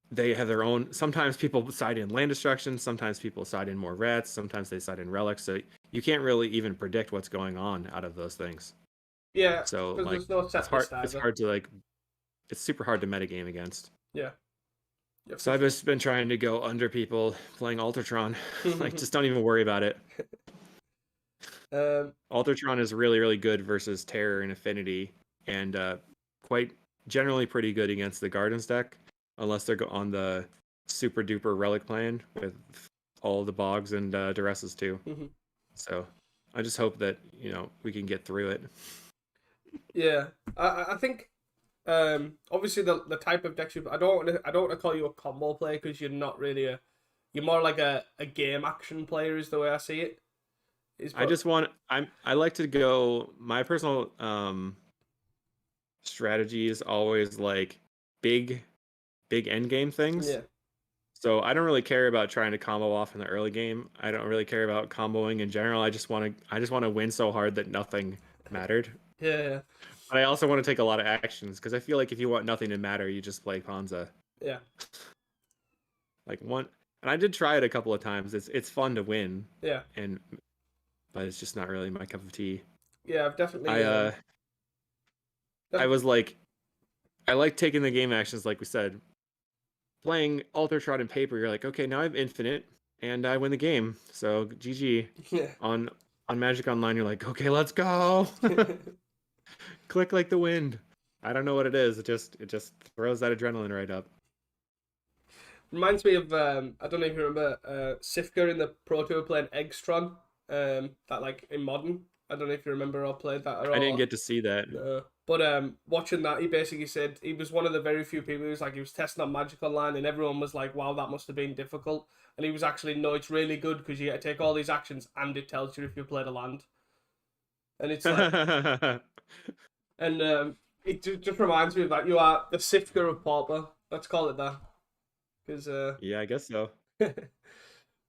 they have their own. Sometimes people side in land destruction. Sometimes people side in more rats. Sometimes they side in relics. So you can't really even predict what's going on out of those things. Yeah. So like no it's hard to like. It's super hard to metagame against. Yeah. So I've just been trying to go under people playing Altar Tron. Like, just don't even worry about it. Altar Tron is really, really good versus Terror and Affinity, and quite generally pretty good against the Gardens deck, unless they're on the super duper Relic plan with all the Bogs and Duresses too. So I just hope that we can get through it. Yeah, I think. Obviously the type of decks I don't want to call you a combo player because you're not really you're more like a game action player is the way I see it. I like to go, my personal strategy is always like big end game things. Yeah. So I don't really care about trying to combo off in the early game. I don't really care about comboing in general. I just want to win so hard that nothing mattered. Yeah. But I also want to take a lot of actions because I feel like if you want nothing to matter, you just play Ponza. Yeah. And I did try it a couple of times. It's fun to win. Yeah. But it's just not really my cup of tea. Yeah, I've definitely. I was like, I like taking the game actions, like we said. Playing Altar Tron in paper, you're like, okay, now I have infinite, and I win the game. So GG. Yeah. On Magic Online, you're like, okay, let's go. Click like the wind. I don't know what it is. It just throws that adrenaline right up. Reminds me of I don't know if you remember Sifka in the Pro Tour playing Eggstron. That like in modern. I don't know if you remember or played that at I didn't all. get to see that. No. But watching that, he basically said he was one of the very few people who was like he was testing on Magic Online, and everyone was like, "Wow, that must have been difficult." And he was actually, "No, it's really good because you get to take all these actions, and it tells you if you played a land." And it's like, and it just reminds me of that. You are the Sifka of Pauper. Let's call it that, because Yeah, I guess so.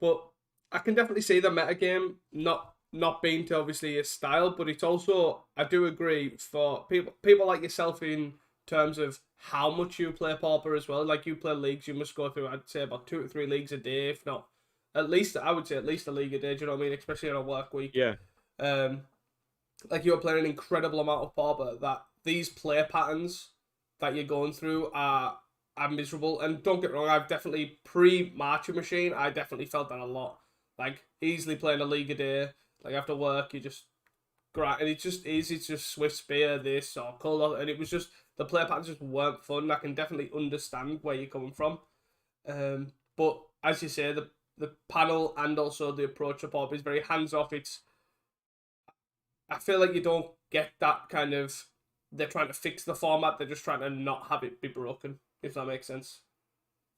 but I can definitely see the metagame not being to obviously his style, but it's also I do agree for people like yourself in terms of how much you play Pauper as well. Like you play leagues, you must go through I'd say about 2 to 3 leagues a day, if not at least I would say at least a league a day. Do you know what I mean? Especially on a work week. Yeah. Um, like you're playing an incredible amount of Pauper that these play patterns that you're going through are miserable. And don't get me wrong, I've definitely pre-Marcher Machine, I definitely felt that a lot. Like easily playing a league a day, like after work, you just grind, and it's just easy to just Swift Spear this or Colour, and it was just the play patterns just weren't fun. I can definitely understand where you're coming from, but as you say, the panel and also the approach of Bob is very hands off. It's I feel like you don't get that kind of they're trying to fix the format. They're just trying to not have it be broken. If that makes sense.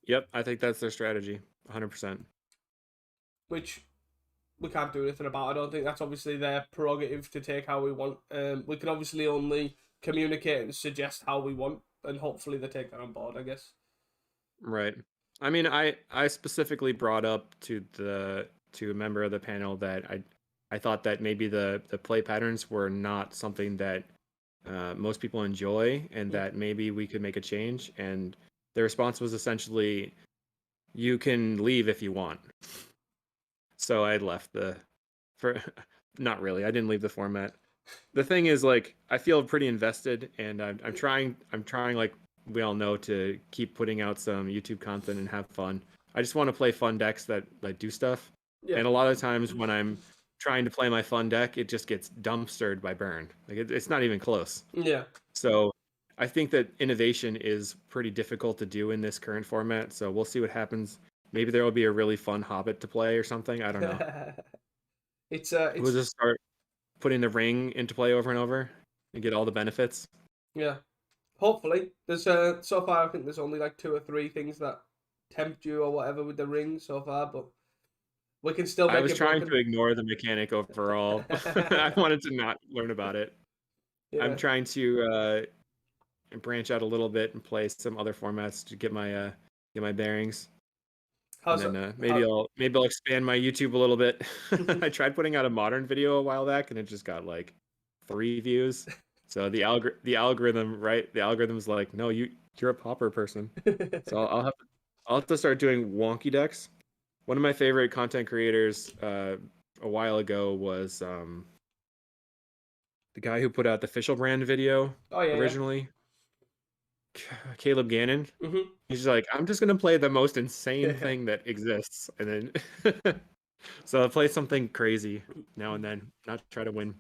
Yep, I think that's their strategy. 100%. Which we can't do anything about. I don't think that's obviously their prerogative to take how we want. We can obviously only communicate and suggest how we want, and hopefully they take that on board, I guess. Right. I mean, I specifically brought up to a member of the panel that I thought that maybe the play patterns were not something that most people enjoy, and that maybe we could make a change. And the response was essentially, "You can leave if you want." So I left for not really. I didn't leave the format. The thing is, like, I feel pretty invested, and I'm trying like we all know to keep putting out some YouTube content and have fun. I just want to play fun decks that do stuff. Yeah. And a lot of times when I'm trying to play my fun deck, it just gets dumpstered by burn. Like it's not even close. Yeah. So I think that innovation is pretty difficult to do in this current format. So we'll see what happens. Maybe there will be a really fun Hobbit to play or something. I don't know. We'll just start putting the ring into play over and over and get all the benefits. Yeah. Hopefully, there's so far I think there's only like 2 or 3 things that tempt you or whatever with the ring so far, but we can still make I was it trying broken. to ignore the mechanic overall. I wanted to not learn about it. Yeah. I'm trying to branch out a little bit and play some other formats to get my bearings. How's And it? then maybe I'll expand my YouTube a little bit. I tried putting out a modern video a while back, and it just got like 3 views. So the algorithm, right? The algorithm's like, no, you're a Pauper person. So I'll have to start doing wonky decks. One of my favorite content creators a while ago was the guy who put out the Official Brand video Oh yeah, originally. Caleb Gannon. yeah. He's just like, I'm just gonna play the most insane thing that exists, and then so I'll play something crazy now and then, not try to win.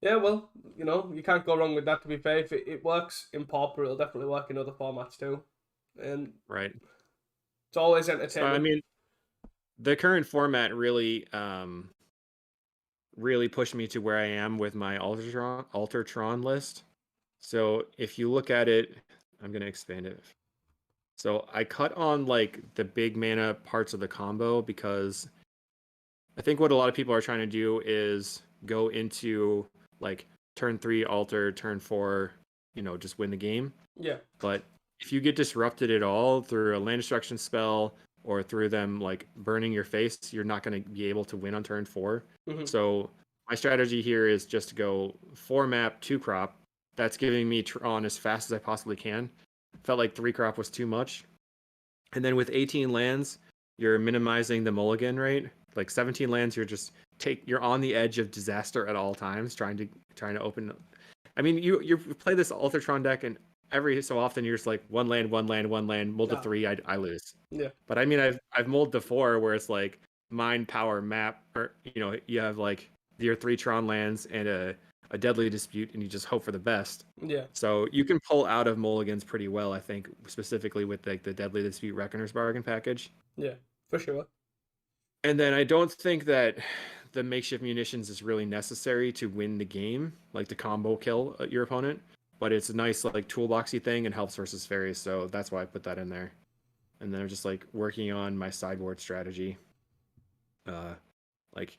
Yeah, well, you can't go wrong with that. To be fair, if it works in Pauper, it'll definitely work in other formats too, and Right. it's always So entertaining. I mean, the current format really really pushed me to where I am with my Altar Tron list. So if you look at it, I'm gonna expand it. So I cut on like the big mana parts of the combo because I think what a lot of people are trying to do is go into like turn 3 altar, turn 4, just win the game. Yeah. But if you get disrupted at all through a land destruction spell or through them like burning your face, you're not going to be able to win on turn 4. Mm-hmm. So my strategy here is just to go 4 map, 2 crop. That's giving me Tron as fast as I possibly can. Felt like 3 crop was too much. And then with 18 lands, you're minimizing the mulligan rate. Like 17 lands, you're on the edge of disaster at all times, trying to open. I mean, you play this Altar Tron deck, and every so often you're just like one land, one land, one land, mull to Yeah. 3, I lose. Yeah. But I mean, I've mulled to 4 where it's like mind, power, map, or you have like your 3 Tron lands and a Deadly Dispute, and you just hope for the best. Yeah. So you can pull out of mulligans pretty well, I think, specifically with like the Deadly Dispute Reckoner's Bargain package. Yeah, for sure. And then I don't think that the makeshift munitions is really necessary to win the game, like to combo kill your opponent. But it's a nice like toolboxy thing and helps versus fairies, so that's why I put that in there. And then I'm just like working on my sideboard strategy. Like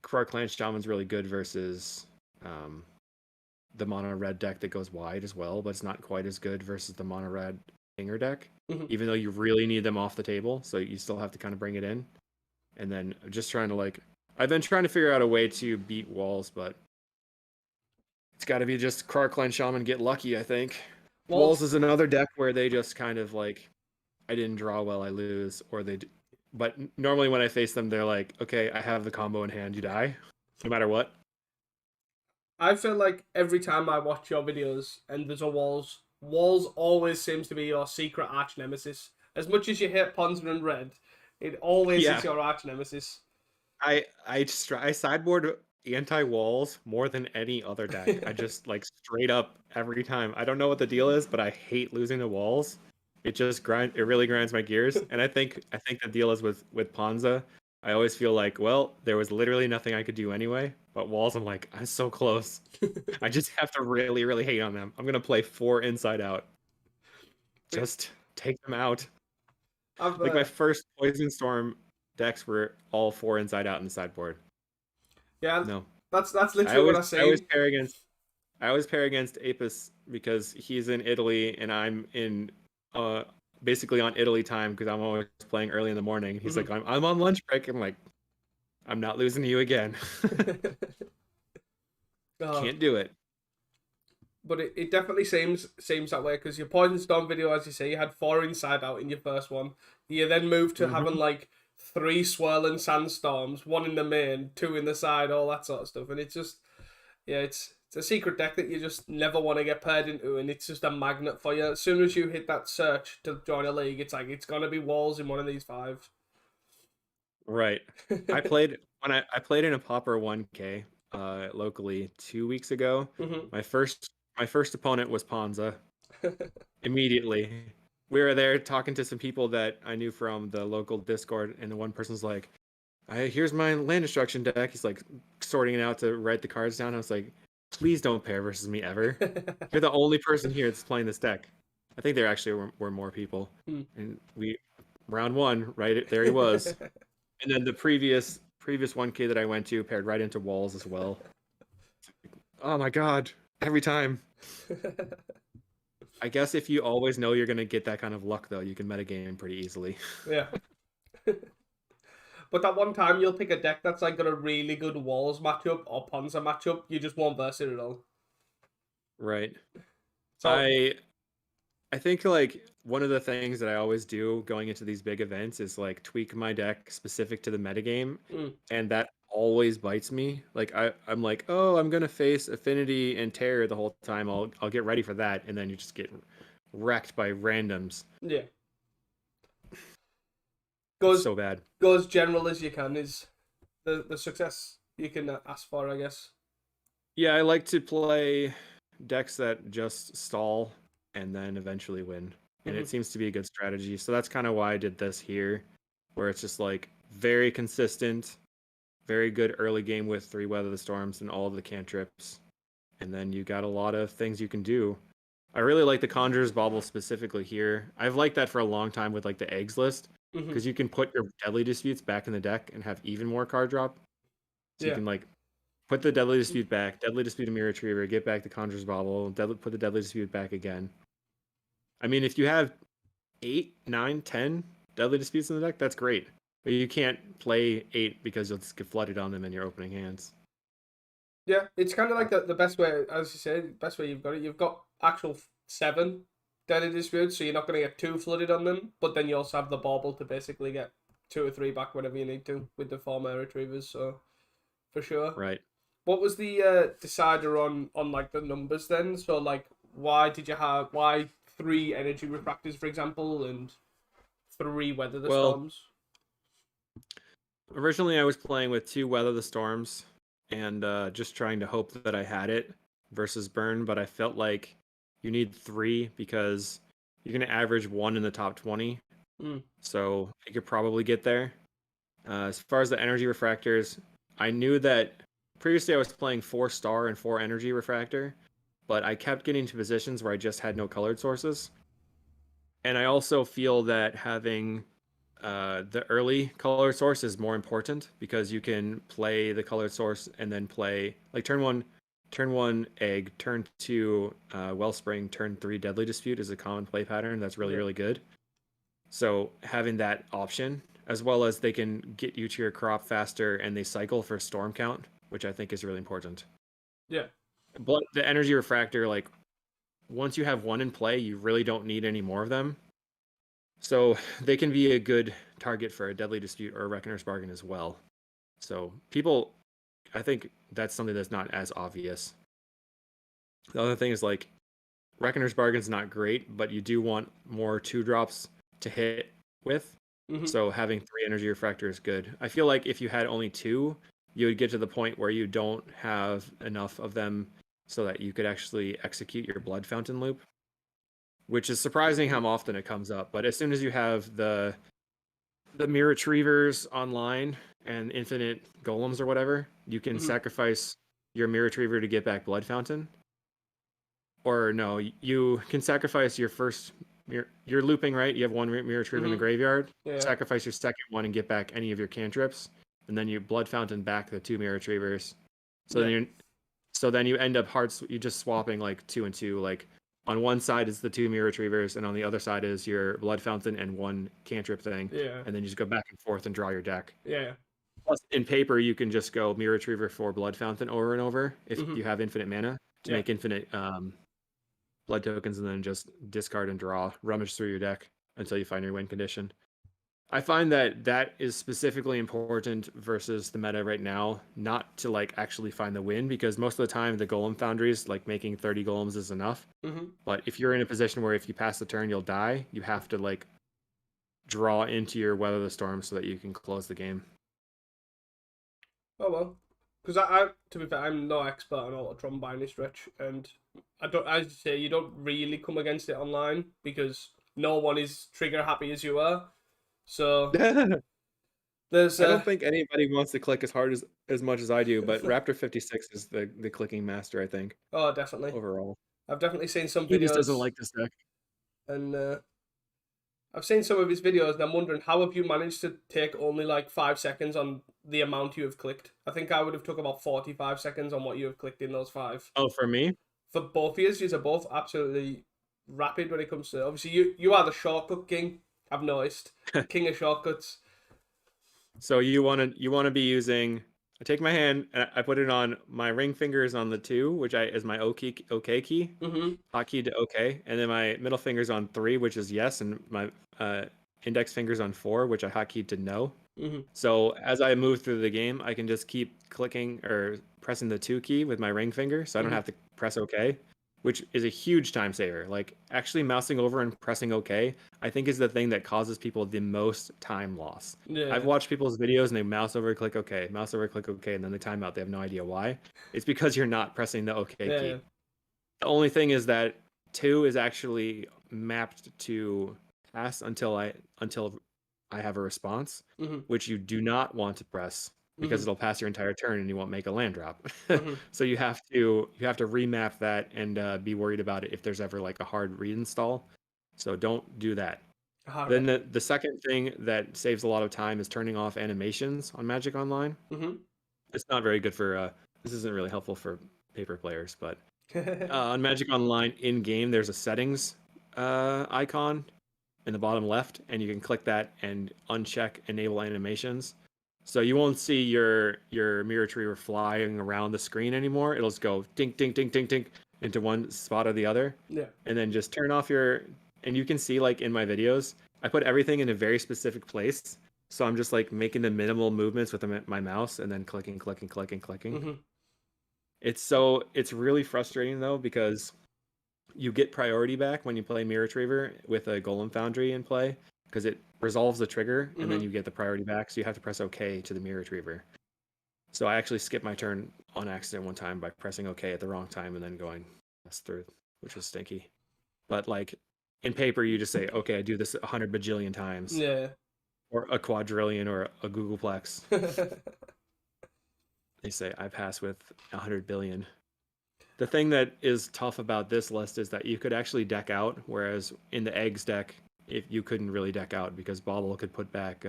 Krark Clan Shaman's really good versus the mono red deck that goes wide as well, but it's not quite as good versus the mono red Inger deck, even though you really need them off the table, so you still have to kind of bring it in. And then just trying to like, I've been trying to figure out a way to beat walls, but it's got to be just Krark Clan Shaman get lucky, I think. Walls is another deck where they just kind of like, I didn't draw well, I lose, or but normally when I face them, they're like, okay, I have the combo in hand, you die, no matter what. I feel like every time I watch your videos and there's a walls always seems to be your secret arch nemesis. As much as you hate Ponza and Red, it always is your arch nemesis. I sideboard anti-walls more than any other deck. I just like straight up every time. I don't know what the deal is, but I hate losing to walls. It really grinds my gears. And I think the deal is with Ponza. I always feel like, well, there was literally nothing I could do anyway. But walls, I'm like, I'm so close. I just have to really, really hate on them. I'm gonna play 4 inside out. Just take them out. Like my first Poison Storm decks were all 4 inside out in the sideboard. Yeah, no, that's literally what I say. I always pair against Apis because he's in Italy and I'm in basically on Italy time because I'm always playing early in the morning. He's like, I'm on lunch break. I'm like, I'm not losing to you again. Can't do it. But it definitely seems that way because your Poison Storm video, as you say, you had 4 inside out in your first one. You then moved to having like 3 swirling sandstorms, 1 in the main, 2 in the side, all that sort of stuff. And it's just, yeah, it's a secret deck that you just never want to get paired into, and it's just a magnet for you. As soon as you hit that search to join a league, it's like it's gonna be walls in one of these 5. Right. I played in a Pauper 1K locally 2 weeks ago. My first opponent was Ponza. Immediately. We were there talking to some people that I knew from the local Discord, and the one person's like, here's my land destruction deck. He's like sorting it out to write the cards down. I was like, please don't pair versus me ever. You're the only person here that's playing this deck. I think there actually were more people. And round 1, right there he was. And then the previous 1K that I went to paired right into walls as well. Oh my god, every time. I guess if you always know you're going to get that kind of luck, though, you can metagame pretty easily. Yeah. But that one time you'll pick a deck that's like got a really good walls matchup or Ponza matchup, you just won't verse it at all. Right. So I think like one of the things that I always do going into these big events is like tweak my deck specific to the metagame, and that always bites me. Like I'm like, oh, I'm gonna face Affinity and Terror the whole time. I'll get ready for that, and then you just get wrecked by randoms. Yeah. So bad. Go as general as you can is the success you can ask for, I guess. Yeah, I like to play decks that just stall and then eventually win. And it seems to be a good strategy. So that's kind of why I did this here, where it's just like very consistent, very good early game with 3 Weather the Storms and all of the cantrips. And then you got a lot of things you can do. I really like the Conjurer's Bauble specifically here. I've liked that for a long time with like the eggs list, because you can put your Deadly Disputes back in the deck and have even more card drop. So you can like put the Deadly Dispute back, Deadly Dispute a Mirror Retriever, get back the Conjurer's Bauble, put the Deadly Dispute back again. I mean, if you have 8, 9, 10 Deadly Disputes in the deck, that's great. But you can't play 8 because you'll just get flooded on them in your opening hands. Yeah, it's kind of like the best way, as you said, the best way you've got it. You've got actual 7 Deadly Disputes, so you're not going to get too flooded on them, but then you also have the bauble to basically get 2 or 3 back whenever you need to with the 4 Mirror Retrievers, so for sure. Right. what was the decider on like the numbers then? So like, why 3 energy refractors, for example, and 3 weather the Well, storms? originally I was playing with 2 Weather the Storms and just trying to hope that I had it versus burn, but I felt like you need 3 because you're going to average 1 in the top 20. Mm. So you could probably get there. As far as the energy refractors, I knew that previously I was playing 4-star and 4 energy refractor, but I kept getting to positions where I just had no colored sources. And I also feel that having the early colored source is more important because you can play the colored source and then play like turn one egg, turn 2 wellspring, turn 3 deadly dispute is a common play pattern that's really, really good. So having that option, as well as they can get you to your crop faster and they cycle for storm count, which I think is really important. Yeah. But the energy refractor, like once you have 1 in play, you really don't need any more of them. So they can be a good target for a deadly dispute or a reckoner's bargain as well. So people, I think that's something that's not as obvious. The other thing is like reckoner's bargain's not great, but you do want more 2-drops to hit with. Mm-hmm. So having 3 energy refractor is good. I feel like if you had only 2, you would get to the point where you don't have enough of them so that you could actually execute your blood fountain loop, which is surprising how often it comes up. But as soon as you have the mirror retrievers online and infinite golems or whatever, you can sacrifice your mirror retriever to get back blood fountain. Or no, you can sacrifice your first mirror. You're looping, right? You have 1 mirror retriever in the graveyard. Yeah. Sacrifice your second one and get back any of your cantrips, and then you blood fountain back the 2 mirror retrievers. So then you end up you just swapping like 2 and 2. Like on one side is the 2 mirror retrievers, and on the other side is your blood fountain and 1 cantrip thing. Yeah. And then you just go back and forth and draw your deck. Yeah. Plus, in paper, you can just go mirror retriever for blood fountain over and over if you have infinite mana to make infinite blood tokens, and then just discard and draw, rummage through your deck until you find your win condition. I find that is specifically important versus the meta right now, not to like actually find the win, because most of the time the golem foundries, like making 30 golems is enough. But if you're in a position where if you pass the turn you'll die, you have to like draw into your Weather the Storm so that you can close the game. Oh well, because I to be fair, I'm no expert on Altar Tron by any stretch, and I don't. As you say, you don't really come against it online because no one is trigger happy as you are. So there's. I don't think anybody wants to click as hard as much as I do, but Raptor 56 is the clicking master, I think. Oh, definitely. Overall, I've definitely seen some videos. He just doesn't like this deck. And I've seen some of his videos, and I'm wondering how have you managed to take only like 5 seconds on the amount you have clicked? I think I would have took about 45 seconds on what you have clicked in those 5. Oh, for me? For both of you are both absolutely rapid when it comes to. Obviously, you are the shortcut king. I've noticed king of shortcuts. So you want to be using. I take my hand and I put it on my ring fingers on the 2, which is my OK key, hotkey to OK, and then my middle fingers on 3, which is yes, and my index fingers on 4, which I hotkeyed to no. So as I move through the game, I can just keep clicking or pressing the 2 key with my ring finger, so I don't have to press OK, which is a huge time saver. Like actually mousing over and pressing OK, I think is the thing that causes people the most time loss. Yeah. I've watched people's videos and they mouse over, click OK, mouse over, click OK, and then they time out. They have no idea why. It's because you're not pressing the OK key. The only thing is that 2 is actually mapped to pass until I have a response, which you do not want to press because it'll pass your entire turn and you won't make a land drop. So you have to remap that and be worried about it if there's ever like a hard reinstall. So don't do that. Then the second thing that saves a lot of time is turning off animations on Magic Online. It's not very good for this isn't really helpful for paper players, but on Magic Online in game there's a settings icon in the bottom left, and you can click that and uncheck enable animations. So you won't see your mirror retriever flying around the screen anymore. It'll just go dink, dink, dink, dink, dink into one spot or the other. And then just turn off and you can see like in my videos, I put everything in a very specific place. So I'm just like making the minimal movements with my mouse and then clicking, clicking, clicking, clicking. It's really frustrating though, because you get priority back when you play Mirror Retriever with a Golem Foundry in play, because it resolves the trigger and then you get the priority back. So you have to press OK to the Mirror Retriever. So I actually skipped my turn on accident one time by pressing OK at the wrong time and then going through, which was stinky. But like in paper, you just say, okay, I do this 100 bajillion times. Yeah. Or a quadrillion or a Googleplex. They say I pass with 100 billion. The thing that is tough about this list is that you could actually deck out, whereas in the eggs deck, if you couldn't really deck out because Bobble could put back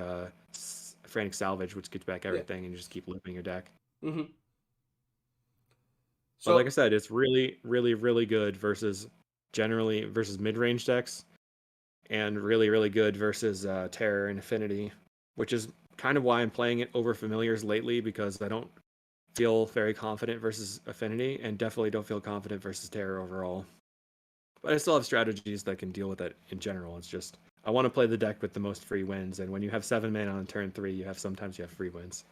Frantic Salvage, which gets back everything, and you just keep looping your deck. Mm-hmm. So, but like I said, it's really, really, really good versus mid-range decks, and really, really good versus Terror and Affinity, which is kind of why I'm playing it over Familiars lately, because I don't feel very confident versus Affinity, and definitely don't feel confident versus Terror overall. But I still have strategies that can deal with it in general. It's just I want to play the deck with the most free wins, and when you have 7 mana on turn 3, sometimes you have free wins.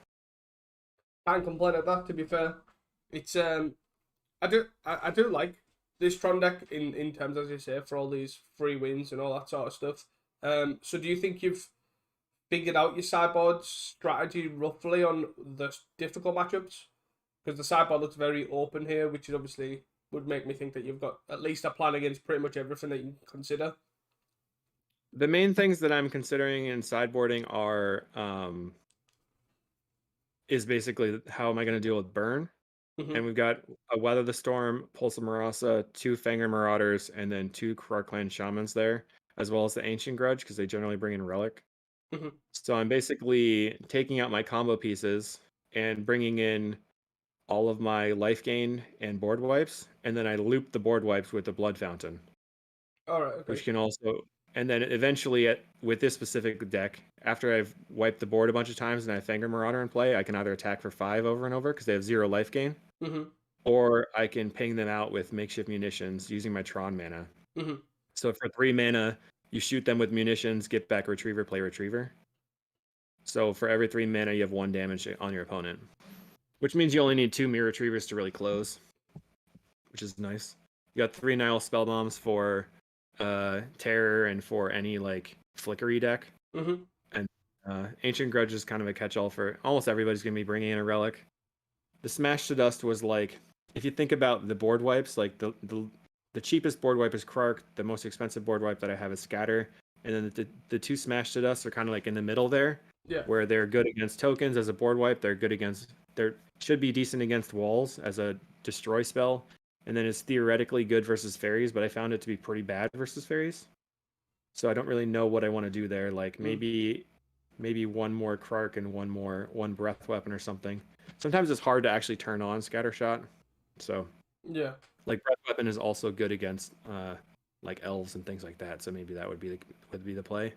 Can't complain at that. To be fair, it's I do like this Tron deck in terms, as you say, for all these free wins and all that sort of stuff. So do you think you've figured out your sideboard strategy roughly on the difficult matchups? Because the sideboard looks very open here, which is obviously would make me think that you've got at least a plan against pretty much everything that you can consider. The main things that I'm considering in sideboarding are is basically how am I going to deal with burn? And we've got a Weather the Storm, Pulse of Marasa, 2 Fangor Marauders, and then 2 Krark-Clan Shamans there, as well as the Ancient Grudge, because they generally bring in Relic. So I'm basically taking out my combo pieces and bringing in all of my life gain and board wipes, and then I loop the board wipes with the Blood Fountain. All right. Okay. Which can also, and then eventually with this specific deck, after I've wiped the board a bunch of times and I have Fangor Marauder in play, I can either attack for 5 over and over because they have 0 life gain, or I can ping them out with makeshift munitions using my Tron mana. So for 3 mana, you shoot them with munitions, get back Retriever, play Retriever. So for every 3 mana, you have 1 damage on your opponent, which means you only need 2 Mirror Retrievers to really close, which is nice. You got 3 Nihil Spell Bombs for Terror and for any like flickery deck. And Ancient Grudge is kind of a catch-all for almost everybody's gonna be bringing in a relic. The Smash to Dust was like, if you think about the board wipes, like the cheapest board wipe is Krark, the most expensive board wipe that I have is Scatter, and then the 2 Smash to Dust are kind of like in the middle there, where they're good against tokens as a board wipe, they should be decent against walls as a destroy spell, and then it's theoretically good versus fairies, but I found it to be pretty bad versus fairies. So I don't really know what I want to do there. Like maybe one more Krark and one breath weapon or something. Sometimes it's hard to actually turn on Scattershot. So like breath weapon is also good against like elves and things like that. So maybe that would be the play.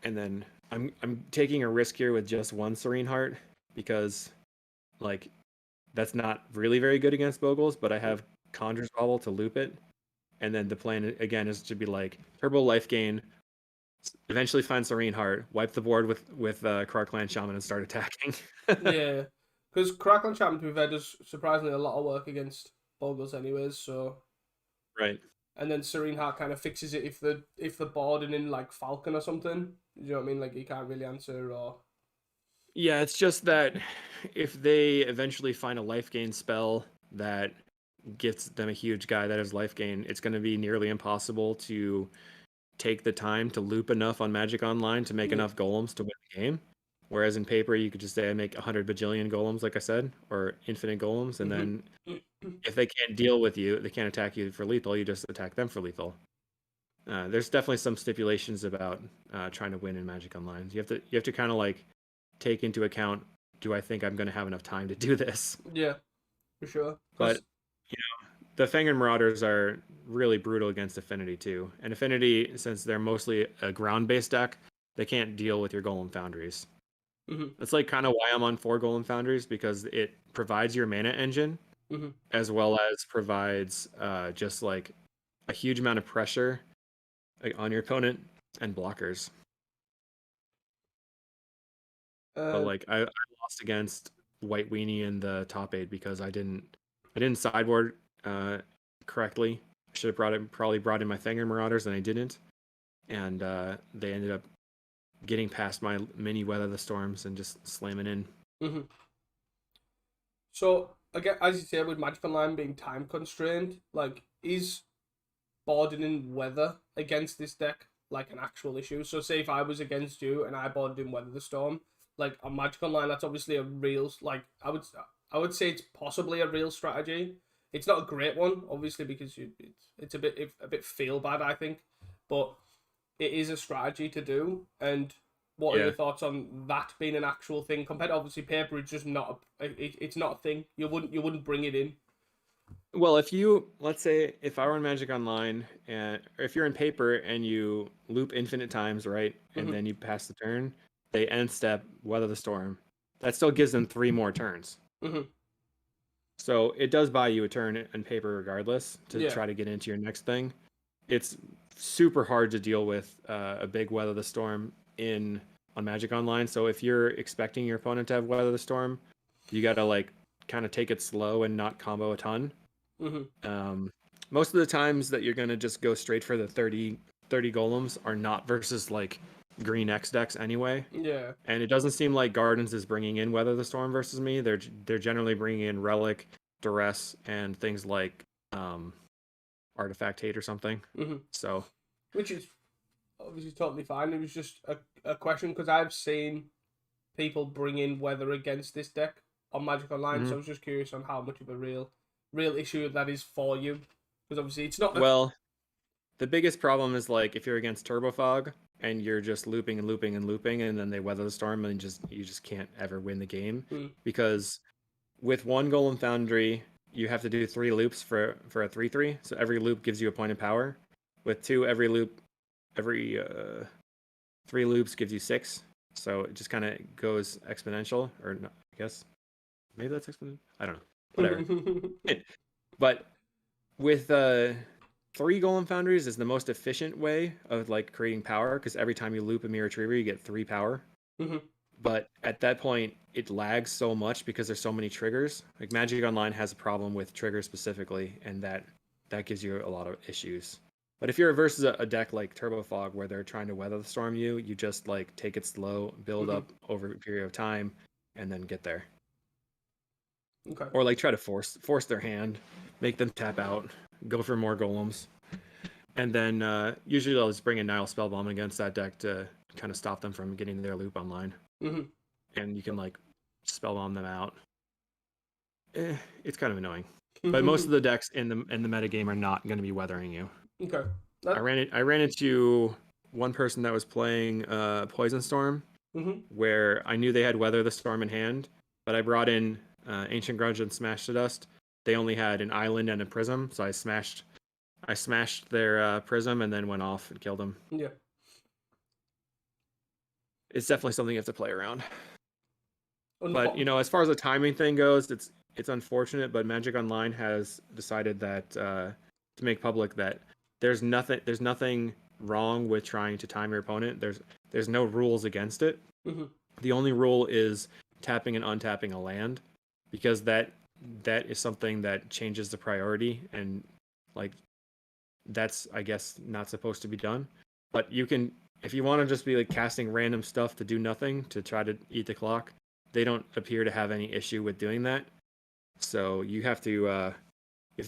And then I'm taking a risk here with just 1 Serene Heart, because like that's not really very good against Bogles, but I have Conjurer's Bauble to loop it. And then the plan, again, is to be like Turbo Life Gain, eventually find Serene Heart, wipe the board with Krark-Clan Shaman, and start attacking. Yeah, because Krark-Clan Shaman, to be fair, does surprisingly a lot of work against Bogles anyways, so... Right. And then Serene Heart kind of fixes it if the board and in like Falcon or something. You know what I mean? Like he can't really answer or... Yeah, it's just that if they eventually find a life gain spell that gets them a huge guy that has life gain, it's going to be nearly impossible to take the time to loop enough on Magic Online to make enough golems to win the game. Whereas in paper, you could just say I make 100 bajillion golems, like I said, or infinite golems, and then if they can't deal with you, they can't attack you for lethal, you just attack them for lethal. There's definitely some stipulations about trying to win in Magic Online. You have to kind of like take into account, do I think I'm going to have enough time to do this? Yeah, for sure. But the Fangor Marauders are really brutal against Affinity too. And Affinity, since they're mostly a ground-based deck, they can't deal with your Golem Foundries. That's like kind of why I'm on 4 Golem Foundries, because it provides your mana engine, as well as provides just like a huge amount of pressure on your opponent and blockers. But like I lost against White Weenie in the top 8 because I didn't I didn't sideboard correctly. I should have probably brought in my Fenrir Marauders, and I didn't. And they ended up getting past my mini Weather the Storms and just slamming in. Mm-hmm. So again, as you say, with Magic Online being time constrained, like is boarding in Weather against this deck like an actual issue? So say if I was against you and I boarded in Weather the Storm, like on Magic Online, that's obviously a real, like I would say it's possibly a real strategy. It's not a great one, obviously, because it's a bit feel bad, I think, but it is a strategy to do. And what are Yeah. your thoughts on that being an actual thing compared to obviously paper? It's just not it's not a thing. You wouldn't bring it in. Well, let's say if I were in Magic Online, and or if you're in paper and you loop infinite times, right, and Mm-hmm. then you pass the turn, they end step Weather the Storm. That still gives them 3 more turns. Mm-hmm. So it does buy you a turn in paper regardless to Yeah. try to get into your next thing. It's super hard to deal with a big Weather the Storm on Magic Online. So if you're expecting your opponent to have Weather the Storm, you gotta like kind of take it slow and not combo a ton. Mm-hmm. Most of the times that you're gonna just go straight for the 30 golems are not versus like green X decks anyway. Yeah. And it doesn't seem like Gardens is bringing in Weather the Storm versus me. They're generally bringing in Relic, Duress, and things like Artifact Hate or something. Mm-hmm. So, Which is obviously totally fine. It was just a question because I've seen people bring in Weather against this deck on Magic Online, so I was just curious on how much of a real issue that is for you. Because obviously it's not. well, the biggest problem is like if you're against Turbo Fog and you're just looping and looping and looping, and then they Weather the Storm, and you just can't ever win the game because with one Golem Foundry, you have to do 3 loops for a 3/3. So every loop gives you a point of power. With 2, every 3 loops gives you 6. So it just kind of goes exponential, or not, I guess maybe that's exponential. I don't know. Whatever. But with 3 Golem Foundries is the most efficient way of like creating power because every time you loop a Mirror Retriever, you get 3 power. But at that point, it lags so much because there's so many triggers. Like Magic Online has a problem with triggers specifically, and that gives you a lot of issues. But if you're versus a deck like Turbo Fog where they're trying to Weather the Storm you just like take it slow, build up over a period of time, and then get there. Okay. Or like try to force their hand, make them tap out, go for more golems. And then usually they'll just bring in Nile Spellbomb against that deck to kind of stop them from getting their loop online. And you can like spellbomb them out. It's kind of annoying. But most of the decks in the metagame are not going to be weathering you. Okay. I ran into one person that was playing Poison Storm, where I knew they had Weather the Storm in hand, but I brought in Ancient Grudge and Smash to Dust. They only had an island and a prism, so I smashed their prism and then went off and killed them. Yeah. It's definitely something you have to play around. But as far as the timing thing goes, it's unfortunate, but Magic Online has decided that to make public that there's nothing wrong with trying to time your opponent. There's no rules against it. The only rule is tapping and untapping a land, because that is something that changes the priority, and like that's, I guess, not supposed to be done. But you can, if you want to just be like casting random stuff to do nothing to try to eat the clock, they don't appear to have any issue with doing that. So you have to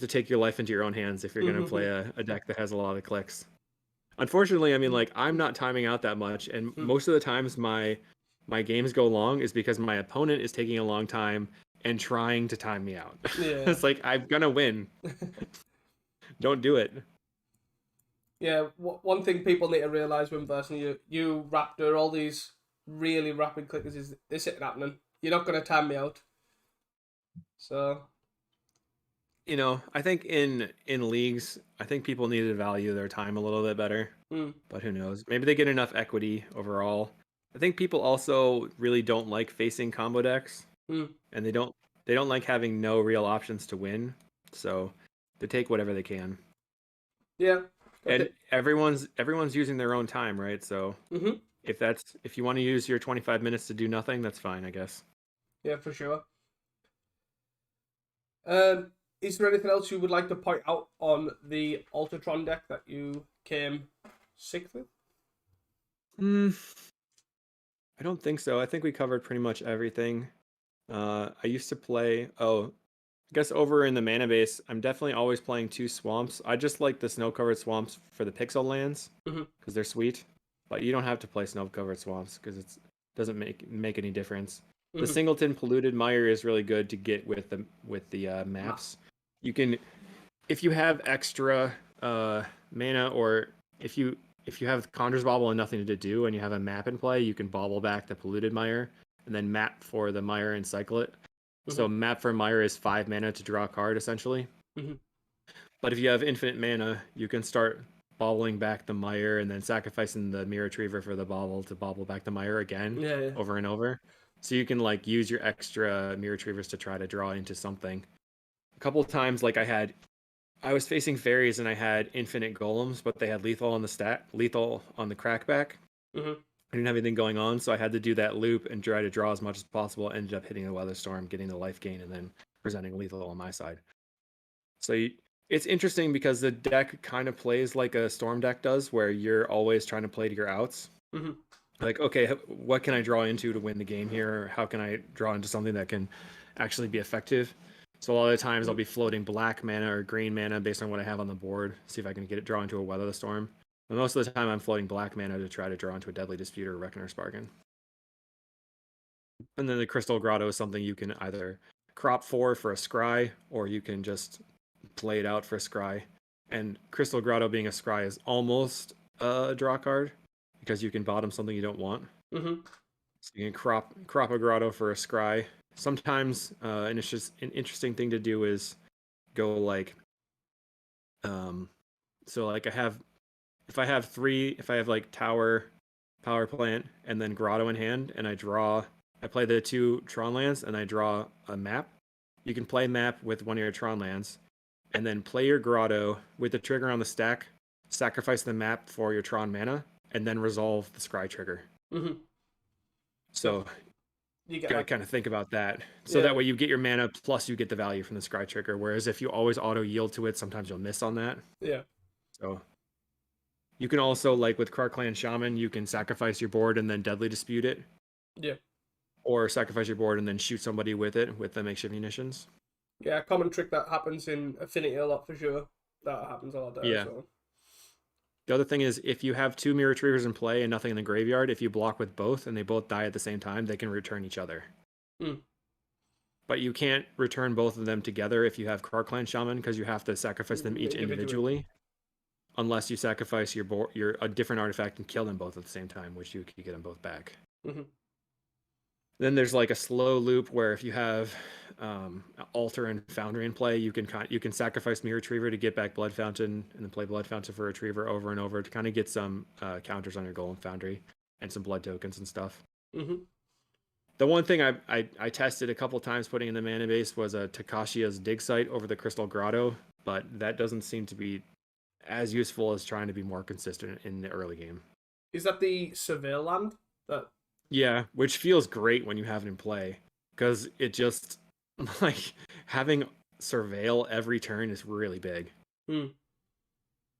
take your life into your own hands if you're going to play a deck that has a lot of clicks. Unfortunately, I mean, like, I'm not timing out that much, and most of the times my games go long is because my opponent is taking a long time and trying to time me out. Yeah. It's like, I'm gonna win. Don't do it. Yeah, one thing people need to realise when versing you Raptor, all these really rapid clickers, is this isn't happening. You're not going to time me out. So, I think in leagues, I think people need to value their time a little bit better. But who knows? Maybe they get enough equity overall. I think people also really don't like facing combo decks, and they don't like having no real options to win. So they take whatever they can. Yeah. And everyone's using their own time, right? So if you want to use your 25 minutes to do nothing, that's fine, I guess. Yeah, for sure. is there anything else you would like to point out on the Altar Tron deck that you came sixth with? I don't think so. I think we covered pretty much everything. I used to play. Oh, I guess over in the mana base, I'm definitely always playing 2 swamps. I just like the snow-covered swamps for the pixel lands because they're sweet. But you don't have to play snow-covered swamps because it doesn't make any difference. The singleton polluted mire is really good to get with the maps. You can, if you have extra mana, or if you have Conjurer's Bauble and nothing to do, and you have a map in play, you can bauble back the polluted mire and then map for the mire and cycle it. So map for mire is 5 mana to draw a card essentially. But if you have infinite mana, you can start bobbling back the mire and then sacrificing the Mirror Retriever for the bauble to bobble back the mire again over and over. So you can like use your extra Mirror Retrievers to try to draw into something. A couple of times, like I was facing fairies and I had infinite golems, but they had lethal on the crackback. I didn't have anything going on, so I had to do that loop and try to draw as much as possible. Ended up hitting the Weather Storm, getting the life gain, and then presenting lethal on my side. So it's interesting because the deck kind of plays like a Storm deck does, where you're always trying to play to your outs. Like, okay, what can I draw into to win the game here? Or how can I draw into something that can actually be effective? So a lot of the times I'll be floating black mana or green mana based on what I have on the board, see if I can get it draw into a Weather the Storm. But most of the time I'm floating black mana to try to draw into a Deadly Dispute or Reckoner's Bargain. And then the Crystal Grotto is something you can either crop for a scry, or you can just play it out for a scry. And Crystal Grotto being a scry is almost a draw card, because you can bottom something you don't want. So you can crop a grotto for a scry. Sometimes an interesting thing to do is go like, so like if I have like tower, power plant, and then grotto in hand, and I play the 2 Tron lands and I draw a map. You can play map with one of your Tron lands, and then play your grotto with the trigger on the stack, sacrifice the map for your Tron mana, and then resolve the scry trigger. So you gotta kind of think about that. So that way you get your mana plus you get the value from the scry trigger. Whereas if you always auto yield to it, sometimes you'll miss on that. So you can also, like with Krark-Clan Shaman, you can sacrifice your board and then Deadly Dispute it. Or sacrifice your board and then shoot somebody with it with the makeshift munitions. Yeah, a common trick that happens in Affinity a lot for sure. That happens a lot there as well. The other thing is, if you have 2 Mirror Retrievers in play and nothing in the graveyard, if you block with both and they both die at the same time, they can return each other. But you can't return both of them together if you have Krark-Clan Shaman, because you have to sacrifice them each individually. Unless you sacrifice a different artifact and kill them both at the same time, which you can get them both back. Then there's like a slow loop where if you have Altar and Foundry in play, you can sacrifice Mirror Retriever to get back Blood Fountain, and then play Blood Fountain for Retriever over and over to kind of get some counters on your Golem Foundry and some blood tokens and stuff. The one thing I tested a couple times putting in the mana base was a Takashia's Dig Site over the Crystal Grotto, but that doesn't seem to be as useful as trying to be more consistent in the early game. Is that the Surveil land? Yeah, which feels great when you have it in play, because it just, like, having Surveil every turn is really big.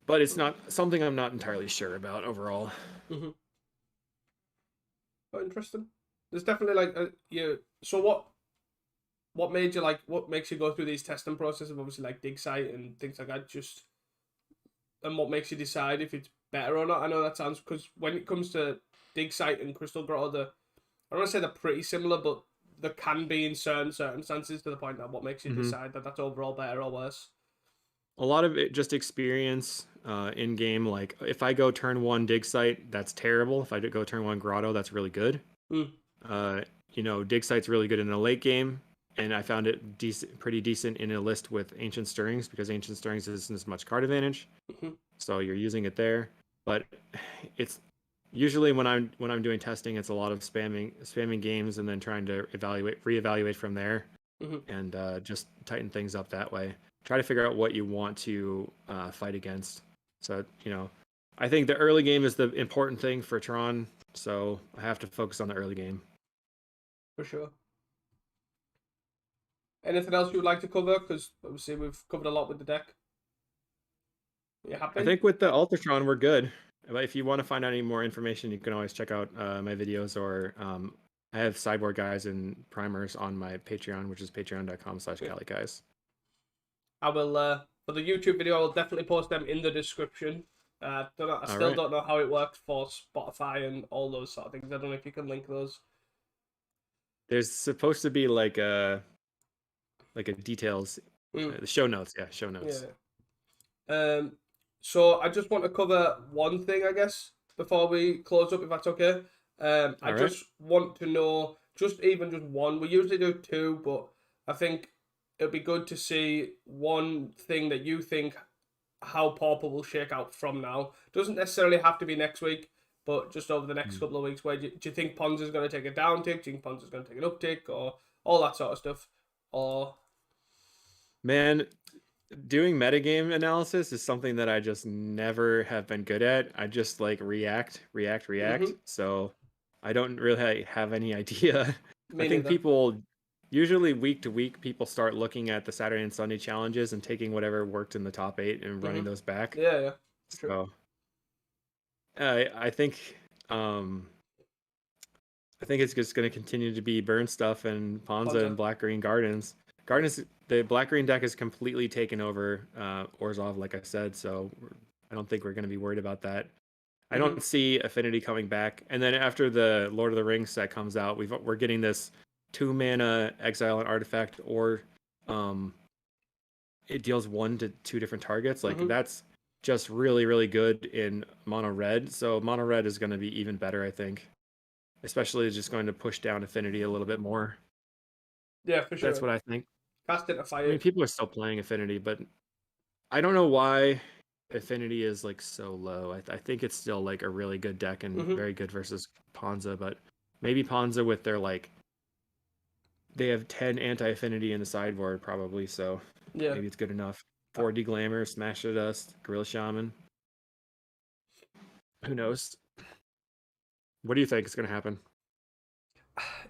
But it's not something I'm not entirely sure about overall. Oh, interesting. There's definitely like So what made you like? What makes you go through these testing processes of obviously like Dig Site and things like that? And what makes you decide if it's better or not? I know that sounds, because when it comes to Dig Site and Crystal Grotto, I don't want to say they're pretty similar, but there can be in certain circumstances, to the point that what makes you decide that that's overall better or worse. A lot of it just experience in game. Like if I go turn 1 Dig Site, that's terrible. If I go turn 1 Grotto, that's really good. Dig Site's really good in the late game, and I found it pretty decent in a list with Ancient Stirrings, because Ancient Stirrings isn't as much card advantage. So you're using it there. But it's usually when I'm doing testing, it's a lot of spamming games and then trying to reevaluate from there, and just tighten things up that way. Try to figure out what you want to fight against. So I think the early game is the important thing for Tron. So I have to focus on the early game. For sure. Anything else you would like to cover? Because obviously we've covered a lot with the deck. You I happy? think with the Altar Tron, we're good. But if you want to find out any more information, you can always check out my videos, or I have sideboard guides and primers on my Patreon, which is Yeah. patreon.com/Kalikaiz. I will for the YouTube video. I will definitely post them in the description. I All still right. don't know how it works for Spotify and all those sort of things. I don't know if you can link those. There's supposed to be like a details, the show notes. Yeah, show notes. Yeah. So I just want to cover one thing, I guess, before we close up, if that's okay. I All right. just want to know, just one. We usually do two, but I think it'd be good to see one thing that you think how Pauper will shake out from now. Doesn't necessarily have to be next week, but just over the next couple of weeks. Where do you think Pons is going to take a downtick? Do you think Pons is going to take an uptick, or all that sort of stuff? Or Man, doing metagame analysis is something that I just never have been good at. I just like react. Mhm. So I don't really have any idea. I Me think neither. people usually week to week people start looking at the Saturday and Sunday challenges and taking whatever worked in the top 8 and running Mhm. those back. Yeah, for sure. So I think um I think it's just going to continue to be burn stuff and Ponza Ponza. and Black Green Gardens. Gardens, the Black Green deck is completely taken over Orzhov, like I said. So I don't think we're going to be worried about that. I Mhm. don't see Affinity coming back. And then after the Lord of the Rings set comes out, we're getting this 2-mana exile and artifact, or it deals 1 to 2 different targets. Like Mhm. that's just really, really good in mono red. So mono red is going to be even better, I think. Especially just going to push down Affinity a little bit more. Yeah, for That's sure. what I think. Cast into I mean, fire. people are still playing Affinity, but I don't know why Affinity is like so low. I think it's still like a really good deck and Mhm. very good versus Ponza, but maybe Ponza with their like they have 10 anti-affinity in the sideboard probably, so Yeah. maybe it's good enough. Uh, 4D Glamour, Smash the Dust, Gorilla Shaman. Who knows? What do you think is going to happen?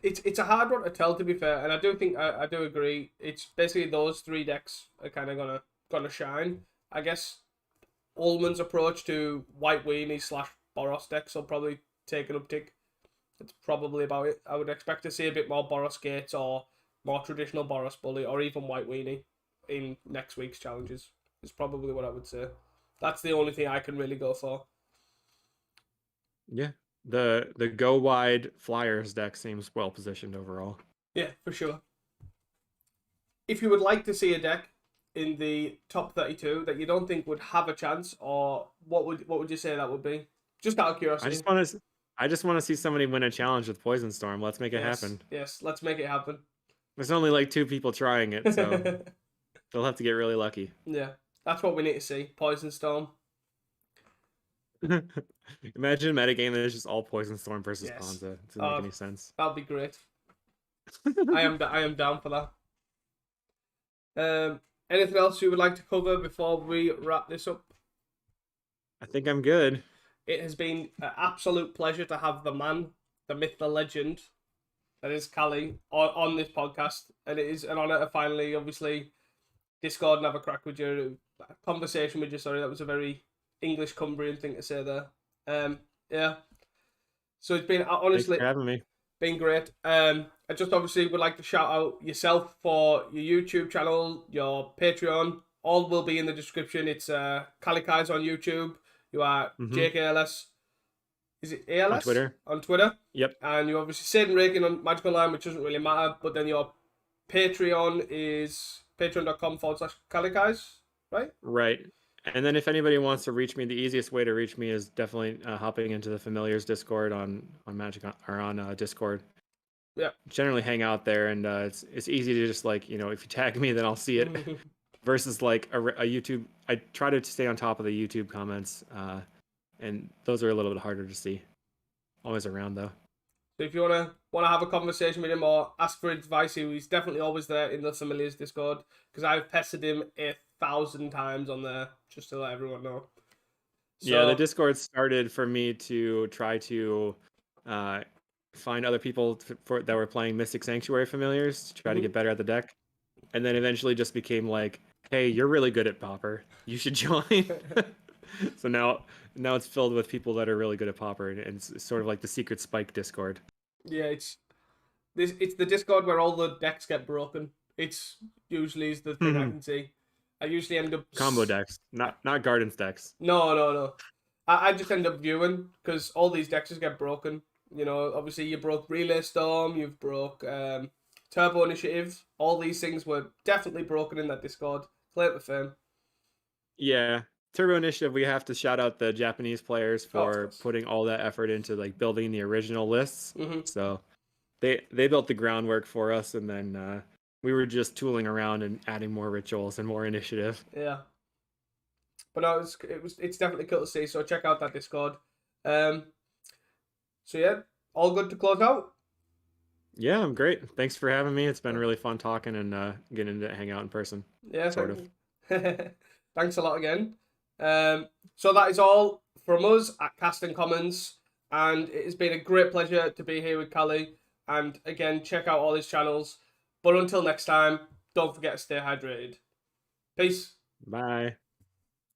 It's a hard one to tell, to be fair, and I do think I do agree. It's basically those three decks are kind of gonna shine. I guess Ullman's approach to White Weenie slash Boros decks will probably take an uptick. It's probably about it. I would expect to see a bit more Boros Gates or more traditional Boros Bully or even White Weenie in next week's challenges. Is probably what I would say. That's the only thing I can really go for. Yeah. The go wide Flyers deck seems well positioned overall. Yeah, for sure. If you would like to see a deck in the top 32 that you don't think would have a chance, or what would you say that would be? Just out of I curiosity. just want to I just want to see somebody win a challenge with Poison Storm. Let's make it Yes, happen. yes. Let's make it happen. There's only like 2 people trying it, so they'll have to get really lucky. Yeah, that's what we need to see. Poison Storm. Imagine a metagame that is just all Poison Storm versus Yes. Ponza. It doesn't make any sense. That'd be great. I am down for that. Anything else you would like to cover before we wrap this up? I think I'm good. It has been an absolute pleasure to have the man, the myth, the legend that is Callie on this podcast, and it is an honor to finally, obviously, Discord and have a crack with you, a conversation with you. Sorry, that was a very English Cumbrian thing to say there. Yeah. So it's been Thanks honestly for having me. been great. I just obviously would like to shout out yourself for your YouTube channel, your Patreon. All will be in the description. It's Kalikaiz on YouTube. You are Jake ALS. Is it On ALS Twitter. on Twitter? Yep. And you obviously saidin.raken on Magic Online, which doesn't really matter. But then your Patreon is patreon.com/Kalikaiz, right? Right. And then if anybody wants to reach me, the easiest way to reach me is definitely hopping into the Familiars Discord on Magic or on Discord. Yeah. Generally hang out there, and it's easy to just like if you tag me, then I'll see it. Versus like a YouTube, I try to stay on top of the YouTube comments, and those are a little bit harder to see. Always around though. So if you wanna have a conversation with him or ask for advice, he's definitely always there in the Familiars Discord because I've pestered him 1,000 times on there just to let everyone know. Yeah, the So Discord started for me to try to find other people that were playing Mystic Sanctuary Familiars to try to get better at the deck. and then eventually just became like, hey, you're really good at Popper. You should join. So now it's filled with people that are really good at Popper, and it's sort of like the secret Spike Discord. Yeah, it's the Discord where all the decks get broken. It's usually is the thing I can see. I usually end up Combo decks, not Gardens decks. No. I just end up viewing because all these decks just get broken. You know, obviously you broke Relay Storm, you've broke Turbo Initiative. All these things were definitely broken in that Discord. Claim to fame. Yeah, Turbo Initiative. We have to shout out the Japanese players Of for course. putting all that effort into like building the original lists. Mm-hmm. So they built the groundwork for us, and then we were just tooling around and adding more rituals and more initiative. Yeah. But no, it's definitely cool to see. So check out that Discord. So yeah, all good to close out. Yeah, I'm great. Thanks for having me. It's been really fun talking and getting to hang out in person. Yeah, sort of. Thanks a lot again. So that is all from us at Casting Commons, and it has been a great pleasure to be here with Kali. And again, check out all his channels. But until next time, don't forget to stay hydrated. Peace. Bye.